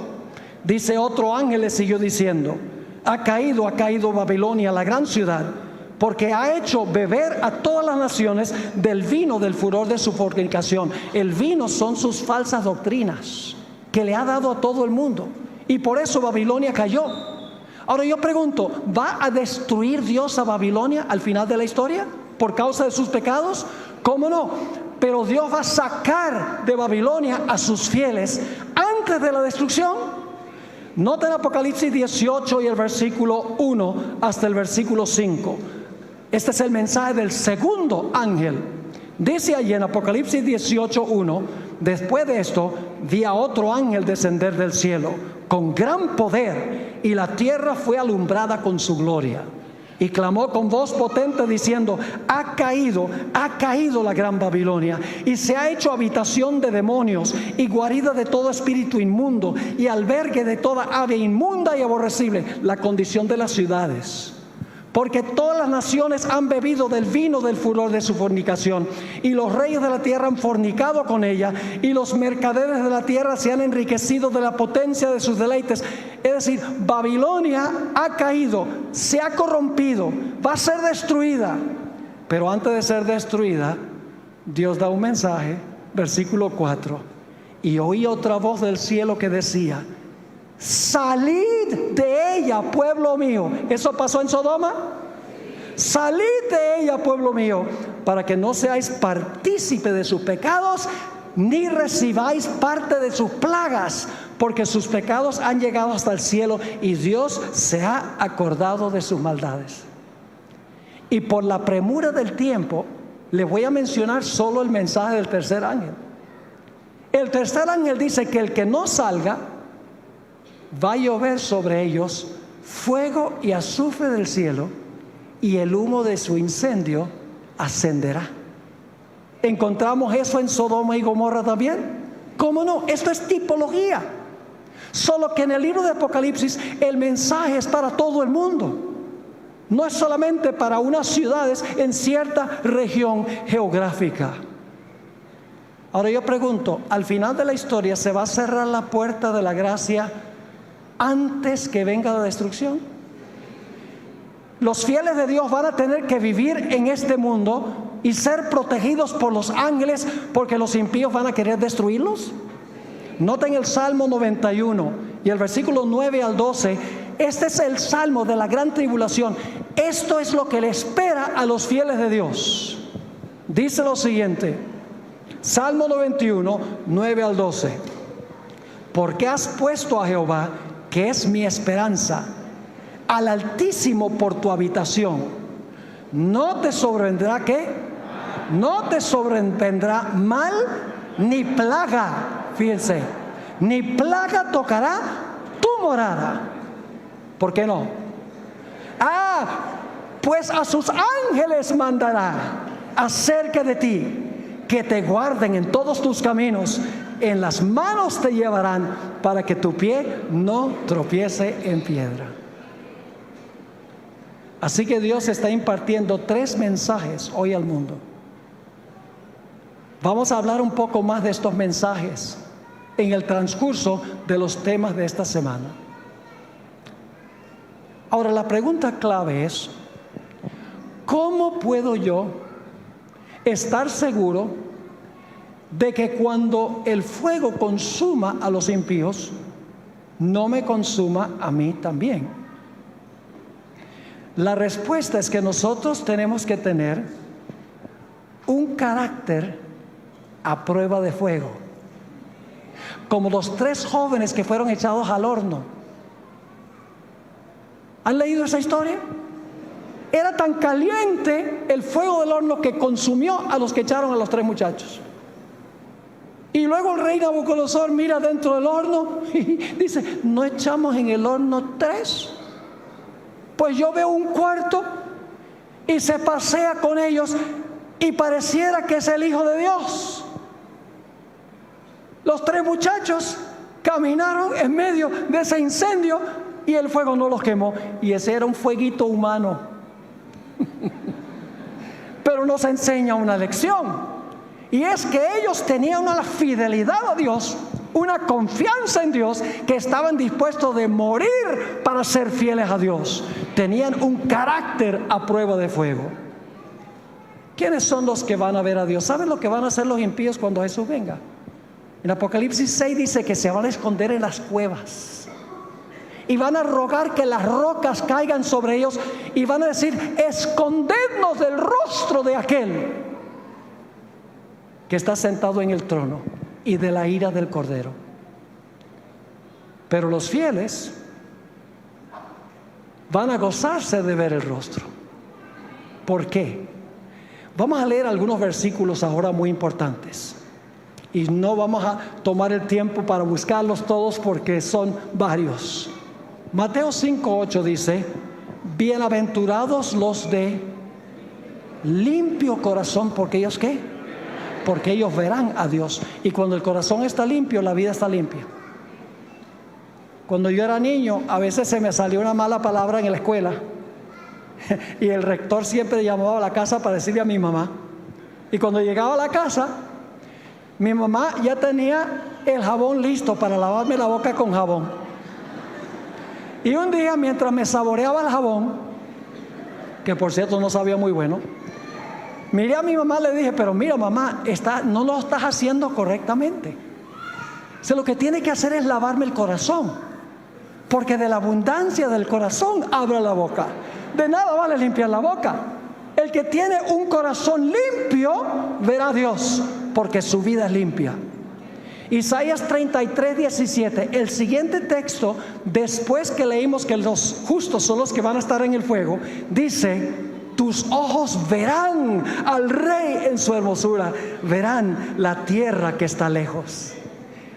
dice: otro ángel le siguió diciendo: ha caído Babilonia, la gran ciudad, porque ha hecho beber a todas las naciones del vino del furor de su fornicación. El vino son sus falsas doctrinas que le ha dado a todo el mundo, y por eso Babilonia cayó. Ahora yo pregunto, ¿va a destruir Dios a Babilonia al final de la historia por causa de sus pecados? ¿Cómo no? Pero Dios va a sacar de Babilonia a sus fieles antes de la destrucción. Noten Apocalipsis 18 y el versículo 1 hasta el versículo 5. Este es el mensaje del segundo ángel. Dice allí en Apocalipsis 18:1: después de esto vi a otro ángel descender del cielo con gran poder, y la tierra fue alumbrada con su gloria. Y clamó con voz potente diciendo: ha caído la gran Babilonia, y se ha hecho habitación de demonios, y guarida de todo espíritu inmundo, y albergue de toda ave inmunda y aborrecible. La condición de las ciudades. Porque todas las naciones han bebido del vino del furor de su fornicación, y los reyes de la tierra han fornicado con ella, y los mercaderes de la tierra se han enriquecido de la potencia de sus deleites. Es decir, Babilonia ha caído, se ha corrompido, va a ser destruida. Pero antes de ser destruida, Dios da un mensaje, versículo 4: y oí otra voz del cielo que decía: salid de ella, pueblo mío. ¿Eso pasó en Sodoma? Salid de ella, pueblo mío, para que no seáis partícipe de sus pecados, ni recibáis parte de sus plagas, porque sus pecados han llegado hasta el cielo, y Dios se ha acordado de sus maldades. Y por la premura del tiempo, les voy a mencionar solo el mensaje del tercer ángel. El tercer ángel dice que el que no salga, va a llover sobre ellos fuego y azufre del cielo, y el humo de su incendio ascenderá. ¿Encontramos eso en Sodoma y Gomorra también? ¿Cómo no? Esto es tipología. Solo que en el libro de Apocalipsis el mensaje es para todo el mundo. No es solamente para unas ciudades en cierta región geográfica. Ahora yo pregunto, ¿al final de la historia se va a cerrar la puerta de la gracia antes que venga la destrucción? Los fieles de Dios van a tener que vivir en este mundo y ser protegidos por los ángeles, porque los impíos van a querer destruirlos. Noten el Salmo 91 y el versículo 9 al 12. Este es el salmo de la gran tribulación. Esto es lo que le espera a los fieles de Dios. Dice lo siguiente: Salmo 91, 9 al 12. Porque has puesto a Jehová, que es mi esperanza, al Altísimo por tu habitación. No te sobrevendrá, ¿qué? No te sobrevendrá mal ni plaga. Fíjense, ni plaga tocará tu morada. ¿Por qué no? Pues a sus ángeles mandará acerca de ti, que te guarden en todos tus caminos. En las manos te llevarán, para que tu pie no tropiece en piedra. Así que Dios está impartiendo 3 mensajes hoy al mundo. Vamos a hablar un poco más de estos mensajes en el transcurso de los temas de esta semana. Ahora, la pregunta clave es: ¿cómo puedo yo estar seguro de que cuando el fuego consuma a los impíos, no me consuma a mí también? La respuesta es que nosotros tenemos que tener un carácter a prueba de fuego, como los 3 jóvenes que fueron echados al horno. ¿Han leído esa historia? Era tan caliente el fuego del horno que consumió a los que echaron a los 3 muchachos. Y luego el rey Nabucodonosor mira dentro del horno y dice: ¿no echamos en el horno 3? Pues yo veo un cuarto, y se pasea con ellos y pareciera que es el Hijo de Dios. Los 3 muchachos caminaron en medio de ese incendio y el fuego no los quemó, y ese era un fueguito humano. Pero nos enseña una lección, Y es que ellos tenían una fidelidad a Dios, una confianza en Dios, que estaban dispuestos de morir para ser fieles a Dios. Tenían un carácter a prueba de fuego. ¿Quiénes son los que van a ver a Dios? ¿Saben lo que van a hacer los impíos cuando Jesús venga? En Apocalipsis 6 dice que se van a esconder en las cuevas y van a rogar que las rocas caigan sobre ellos y van a decir: escondednos del rostro de aquel que está sentado en el trono y de la ira del Cordero. Pero los fieles van a gozarse de ver el rostro. ¿Por qué? Vamos a leer algunos versículos ahora muy importantes. Y no vamos a tomar el tiempo para buscarlos todos porque son varios. Mateo 5:8 dice: bienaventurados los de limpio corazón, porque ellos ¿qué? Porque ellos verán a Dios. Y cuando el corazón está limpio, la vida está limpia. Cuando yo era niño, a veces se me salió una mala palabra en la escuela y el rector siempre llamaba a la casa para decirle a mi mamá. Y cuando llegaba a la casa, mi mamá ya tenía el jabón listo para lavarme la boca con jabón. Y un día, mientras me saboreaba el jabón, que por cierto no sabía muy bueno, miré a mi mamá y le dije: pero mira, mamá, no lo estás haciendo correctamente. O sea, lo que tiene que hacer es lavarme el corazón, porque de la abundancia del corazón habla la boca. De nada vale limpiar la boca. El que tiene un corazón limpio verá a Dios, porque su vida es limpia. Isaías 33:17, el siguiente texto, después que leímos que los justos son los que van a estar en el fuego, dice: tus ojos verán al Rey en su hermosura, verán la tierra que está lejos.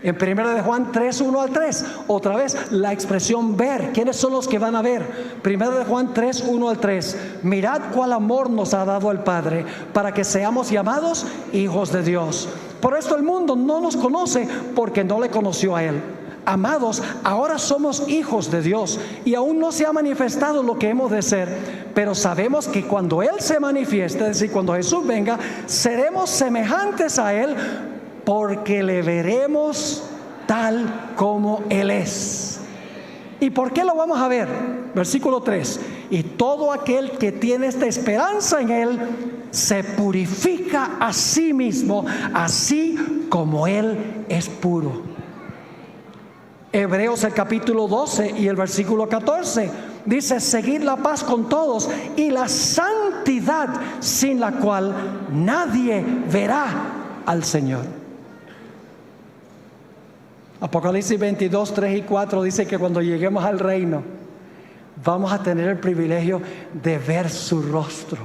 En 1 de Juan 3:1-3, otra vez la expresión ver. ¿Quiénes son los que van a ver? 1 de Juan 3:1-3, mirad cuál amor nos ha dado el Padre para que seamos llamados hijos de Dios. Por esto el mundo no nos conoce, porque no le conoció a Él. Amados, ahora somos hijos de Dios y aún no se ha manifestado lo que hemos de ser, pero sabemos que cuando Él se manifieste, es decir, cuando Jesús venga, seremos semejantes a Él, porque le veremos tal como Él es. ¿Y por qué lo vamos a ver? Versículo 3: y todo aquel que tiene esta esperanza en Él se purifica a sí mismo, así como Él es puro. Hebreos el capítulo 12 y el versículo 14 dice: seguid la paz con todos y la santidad, sin la cual nadie verá al Señor. Apocalipsis 22:3-4 dice que cuando lleguemos al reino vamos a tener el privilegio de ver su rostro.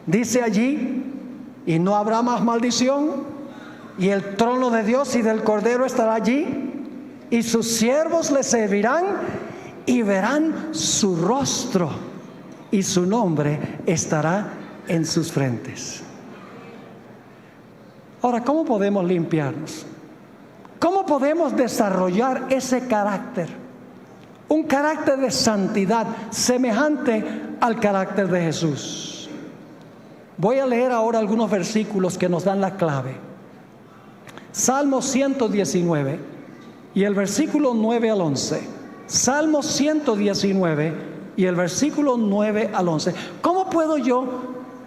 Dice allí: y no habrá más maldición, y el trono de Dios y del Cordero estará allí, y sus siervos le servirán y verán su rostro, y su nombre estará en sus frentes. Ahora, ¿cómo podemos limpiarnos? ¿Cómo podemos desarrollar ese carácter? Un carácter de santidad semejante al carácter de Jesús. Voy a leer ahora algunos versículos que nos dan la clave. Salmo 119 y el versículo 9-11. Salmo 119 y el versículo 9-11. ¿Cómo puedo yo,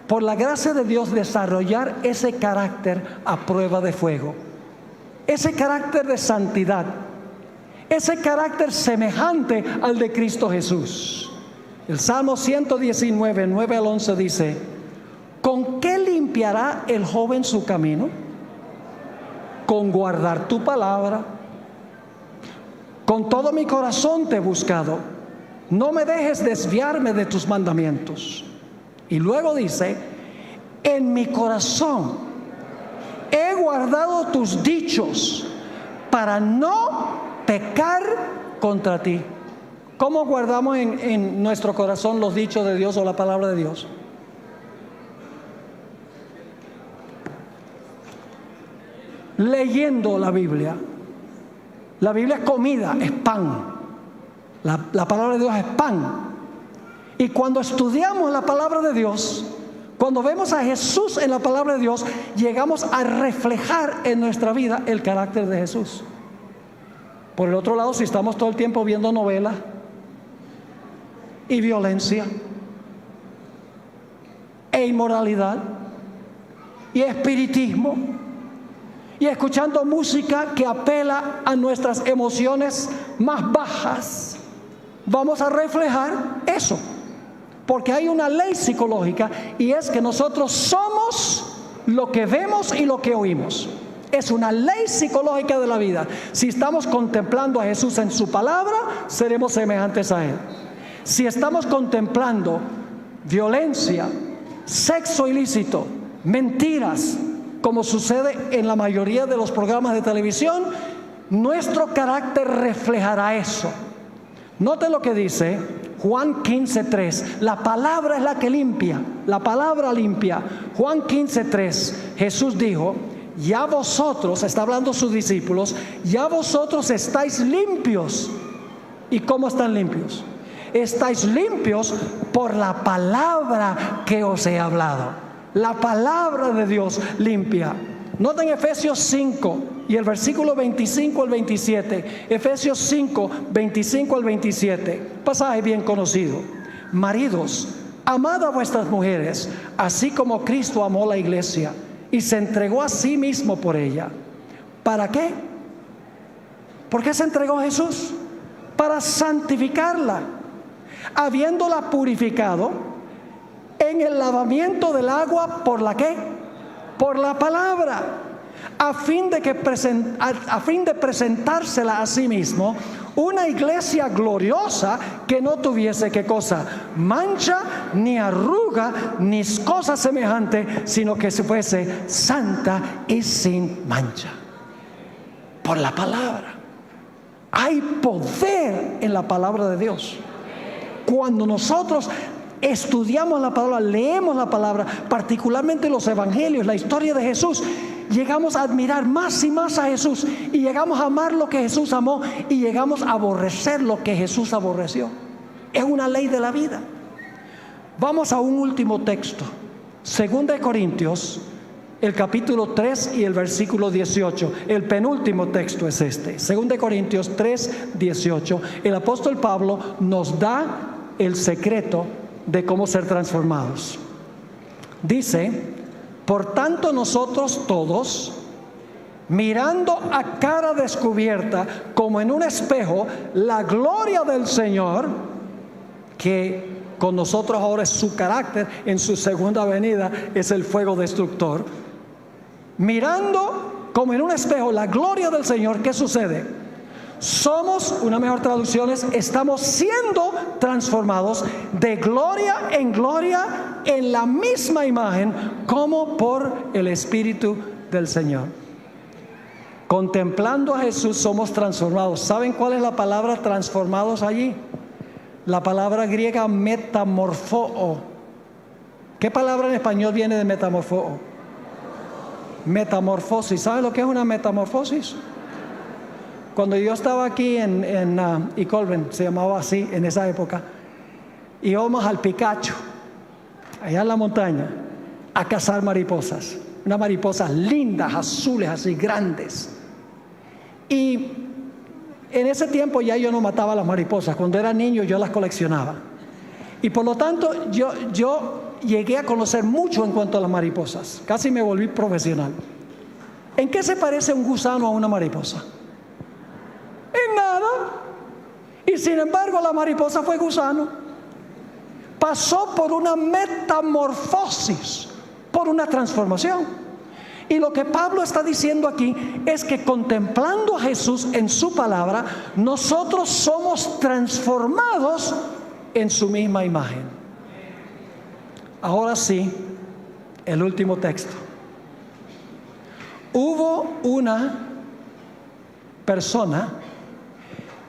por la gracia de Dios, desarrollar ese carácter a prueba de fuego? Ese carácter de santidad, ese carácter semejante al de Cristo Jesús. El Salmo 119, 9-11 dice: ¿con qué limpiará el joven su camino? Con guardar tu palabra. Con todo mi corazón te he buscado, no me dejes desviarme de tus mandamientos. Y luego dice: en mi corazón he guardado tus dichos para no pecar contra ti. ¿Cómo guardamos en nuestro corazón los dichos de Dios o la palabra de Dios? Leyendo la Biblia. La Biblia es comida, es pan. La palabra de Dios es pan. Y cuando estudiamos la palabra de Dios, Cuando vemos a Jesús en la palabra de Dios, llegamos a reflejar en nuestra vida el carácter de Jesús. Por el otro lado, si estamos todo el tiempo viendo novelas y violencia e inmoralidad y espiritismo y escuchando música que apela a nuestras emociones más bajas, vamos a reflejar eso. Porque hay una ley psicológica, y es que nosotros somos lo que vemos y lo que oímos. Es una ley psicológica de la vida. Si estamos contemplando a Jesús en su palabra, seremos semejantes a Él. Si estamos contemplando violencia, sexo ilícito, mentiras, como sucede en la mayoría de los programas de televisión, nuestro carácter reflejará eso. Note lo que dice Juan 15:3. La palabra es la que limpia. La palabra limpia. Juan 15:3. Jesús dijo: ya vosotros, está hablando sus discípulos, ya vosotros estáis limpios. ¿Y cómo están limpios? Estáis limpios por la palabra que os he hablado. La palabra de Dios limpia. Noten Efesios 5 y el versículo 25 al 27. Efesios 5, 25 al 27. Pasaje bien conocido. Maridos, amad a vuestras mujeres, así como Cristo amó la iglesia y se entregó a sí mismo por ella. ¿Para qué? ¿Por qué se entregó Jesús? Para santificarla, habiéndola purificado en el lavamiento del agua. ¿Por la qué? Por la palabra, a fin de presentársela a sí mismo una iglesia gloriosa, que no tuviese ¿qué cosa? Mancha, ni arruga, ni cosa semejante, sino que se fuese santa y sin mancha. Por la palabra. Hay poder en la palabra de Dios. Cuando nosotros estudiamos la palabra, leemos la palabra, particularmente los evangelios, la historia de Jesús, llegamos a admirar más y más a Jesús, y llegamos a amar lo que Jesús amó, y llegamos a aborrecer lo que Jesús aborreció. Es una ley de la vida. Vamos a un último texto, 2 Corintios, el capítulo 3 y el versículo 18. El penúltimo texto es este, 2 Corintios 3, 18. El apóstol Pablo nos da el secreto de cómo ser transformados. Dice: por tanto nosotros todos, mirando a cara descubierta como en un espejo la gloria del Señor, que con nosotros ahora es su carácter, en su segunda venida es el fuego destructor, mirando como en un espejo la gloria del Señor, ¿qué sucede? Somos, una mejor traducción es, estamos siendo transformados de gloria en la misma imagen, como por el Espíritu del Señor. Contemplando a Jesús somos transformados. ¿Saben cuál es la palabra transformados allí? La palabra griega metamorfoo. ¿Qué palabra en español viene de metamorfoo? Metamorfosis. ¿Saben lo que es una metamorfosis? Cuando yo estaba aquí en Icolben, se llamaba así en esa época, íbamos al Picacho, allá en la montaña, a cazar mariposas. Unas mariposas lindas, azules, así grandes. Y en ese tiempo ya yo no mataba las mariposas. Cuando era niño yo las coleccionaba. Y por lo tanto yo llegué a conocer mucho en cuanto a las mariposas. Casi me volví profesional. ¿En qué se parece un gusano a una mariposa? En nada. Y sin embargo la mariposa fue gusano. Pasó por una metamorfosis, por una transformación. Y lo que Pablo está diciendo aquí es que contemplando a Jesús en su palabra, nosotros somos transformados en su misma imagen. Ahora sí, el último texto. Hubo una persona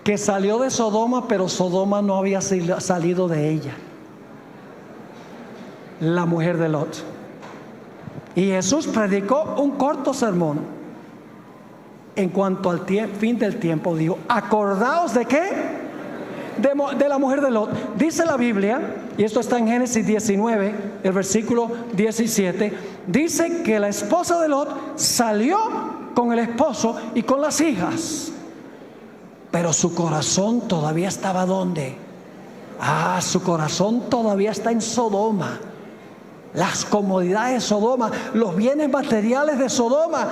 que salió de Sodoma, pero Sodoma no había salido de ella. La mujer de Lot. Y Jesús predicó un corto sermón. En cuanto al fin del tiempo, dijo: acordaos de qué? De la mujer de Lot. Dice la Biblia y esto está en Génesis 19, el versículo 17, dice que la esposa de Lot salió con el esposo y con las hijas, pero su corazón todavía estaba ¿dónde? Su corazón todavía está en Sodoma, las comodidades de Sodoma, los bienes materiales de Sodoma.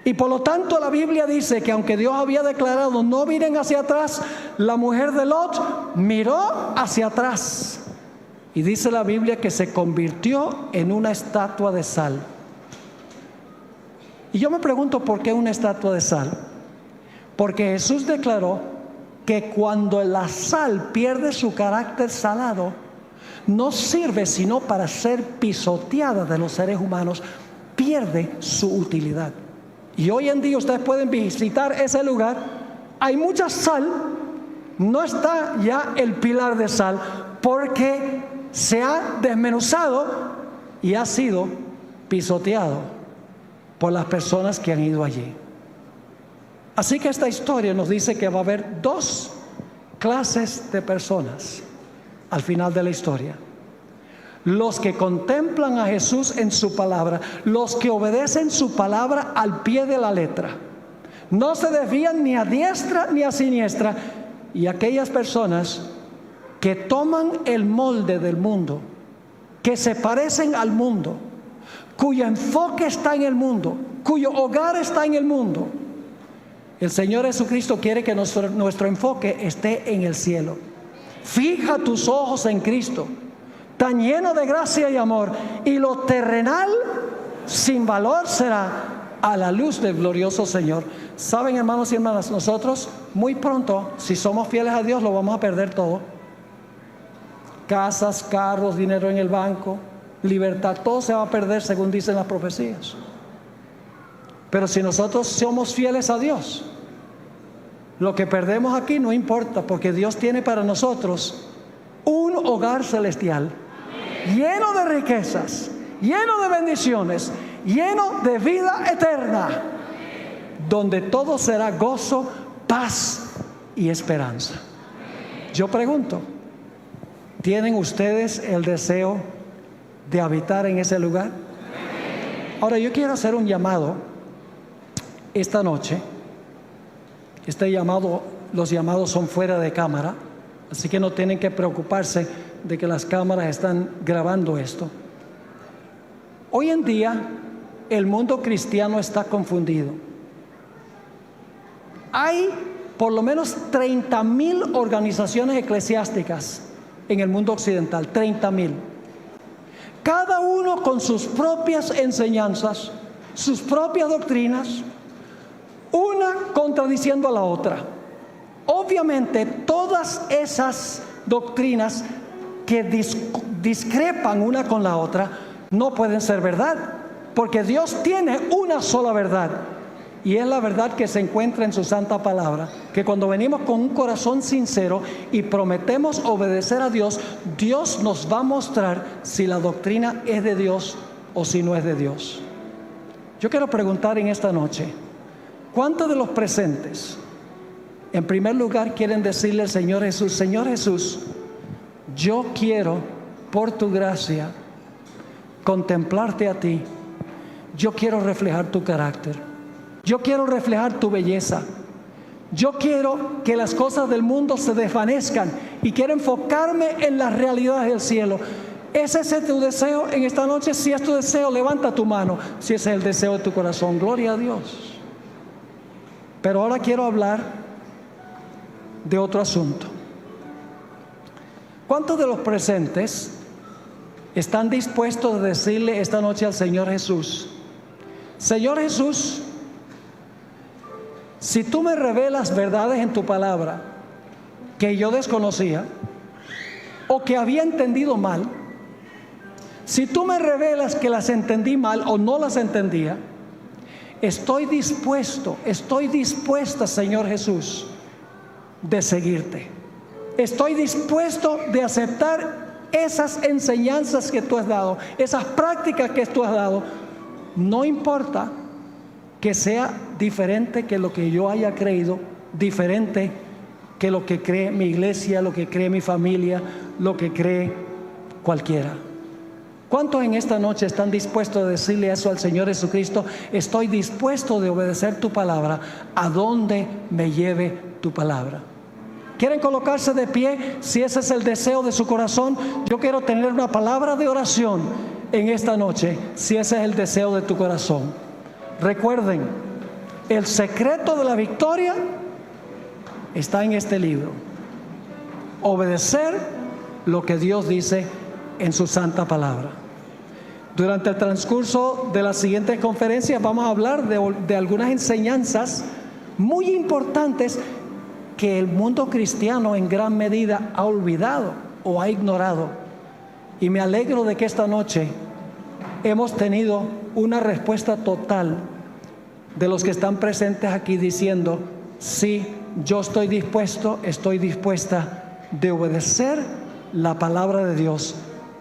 Y por lo tanto la Biblia dice que aunque Dios había declarado no miren hacia atrás, la mujer de Lot miró hacia atrás. Y dice la Biblia que se convirtió en una estatua de sal. Y yo me pregunto por qué una estatua de sal. Porque Jesús declaró que cuando la sal pierde su carácter salado, no sirve sino para ser pisoteada de los seres humanos, pierde su utilidad. Y hoy en día ustedes pueden visitar ese lugar, hay mucha sal, no está ya el pilar de sal, porque se ha desmenuzado y ha sido pisoteado por las personas que han ido allí. Así que esta historia nos dice que va a haber dos clases de personas al final de la historia: los que contemplan a Jesús en su palabra, los que obedecen su palabra al pie de la letra, no se desvían ni a diestra ni a siniestra, y aquellas personas que toman el molde del mundo, que se parecen al mundo, cuyo enfoque está en el mundo, cuyo hogar está en el mundo. El Señor Jesucristo quiere que nuestro enfoque esté en el cielo. Fija tus ojos en Cristo, tan lleno de gracia y amor, y lo terrenal sin valor será a la luz del glorioso Señor. Saben, hermanos y hermanas, nosotros muy pronto, si somos fieles a Dios, lo vamos a perder todo. Casas, carros, dinero en el banco, libertad, todo se va a perder según dicen las profecías. Pero si nosotros somos fieles a Dios, lo que perdemos aquí no importa, porque Dios tiene para nosotros un hogar celestial, lleno de riquezas, lleno de bendiciones, lleno de vida eterna, donde todo será gozo, paz y esperanza. Yo pregunto, ¿tienen ustedes el deseo de habitar en ese lugar? Ahora yo quiero hacer un llamado esta noche. Este llamado, los llamados son fuera de cámara, así que no tienen que preocuparse de que las cámaras están grabando esto. Hoy en día el mundo cristiano está confundido. Hay por lo menos 30,000 organizaciones eclesiásticas en el mundo occidental, 30,000. Cada uno con sus propias enseñanzas, sus propias doctrinas, una contradiciendo a la otra. Obviamente todas esas doctrinas que discrepan una con la otra no pueden ser verdad, porque Dios tiene una sola verdad, y es la verdad que se encuentra en su santa palabra, que cuando venimos con un corazón sincero y prometemos obedecer a Dios, Dios nos va a mostrar si la doctrina es de Dios o si no es de Dios. Yo quiero preguntar en esta noche, ¿cuántos de los presentes en primer lugar quieren decirle al Señor Jesús: Señor Jesús, yo quiero por tu gracia contemplarte a ti, yo quiero reflejar tu carácter, yo quiero reflejar tu belleza, yo quiero que las cosas del mundo se desvanezcan y quiero enfocarme en las realidades del cielo? ¿Es ese tu deseo en esta noche? Si es tu deseo, levanta tu mano. Si ese es el deseo de tu corazón, gloria a Dios. Pero ahora quiero hablar de otro asunto. ¿Cuántos de los presentes están dispuestos a decirle esta noche al Señor Jesús: Señor Jesús, si tú me revelas verdades en tu palabra que yo desconocía o que había entendido mal, si tú me revelas que las entendí mal o no las entendía, estoy dispuesta, Señor Jesús, de seguirte. Estoy dispuesto de aceptar esas enseñanzas que tú has dado, esas prácticas que tú has dado. No importa que sea diferente que lo que yo haya creído, diferente que lo que cree mi iglesia, lo que cree mi familia, lo que cree cualquiera. ¿Cuántos en esta noche están dispuestos a decirle eso al Señor Jesucristo? Estoy dispuesto de obedecer tu palabra a donde me lleve tu palabra. ¿Quieren colocarse de pie? Si ese es el deseo de su corazón, yo quiero tener una palabra de oración en esta noche, si ese es el deseo de tu corazón. Recuerden, el secreto de la victoria está en este libro. Obedecer lo que Dios dice en su santa palabra. Durante el transcurso de las siguientes conferencias vamos a hablar de algunas enseñanzas muy importantes que el mundo cristiano en gran medida ha olvidado o ha ignorado. Y me alegro de que esta noche hemos tenido una respuesta total de los que están presentes aquí diciendo: sí, yo estoy dispuesta de obedecer la palabra de Dios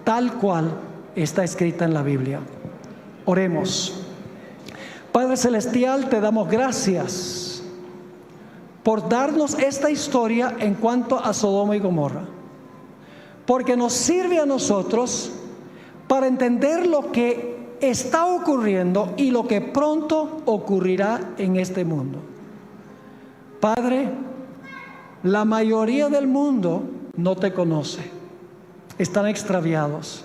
tal cual está escrita en la Biblia. Oremos. Padre Celestial, te damos gracias por darnos esta historia en cuanto a Sodoma y Gomorra, porque nos sirve a nosotros para entender lo que está ocurriendo y lo que pronto ocurrirá en este mundo. Padre, la mayoría del mundo no te conoce. Están extraviados.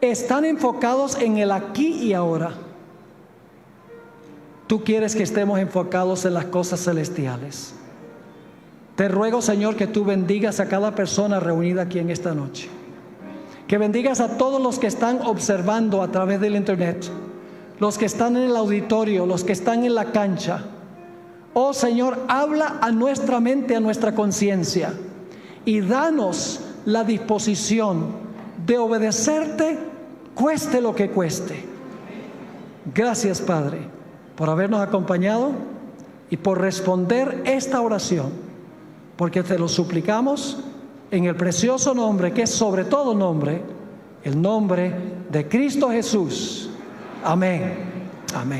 Están enfocados en el aquí y ahora. Tú quieres que estemos enfocados en las cosas celestiales. Te ruego, Señor, que tú bendigas a cada persona reunida aquí en esta noche. Que bendigas a todos los que están observando a través del internet, los que están en el auditorio, los que están en la cancha. Oh Señor, habla a nuestra mente, a nuestra conciencia, y danos la disposición de obedecerte, cueste lo que cueste. Gracias, Padre, por habernos acompañado y por responder esta oración, porque te lo suplicamos en el precioso nombre que es sobre todo nombre, el nombre de Cristo Jesús. Amén. Amén.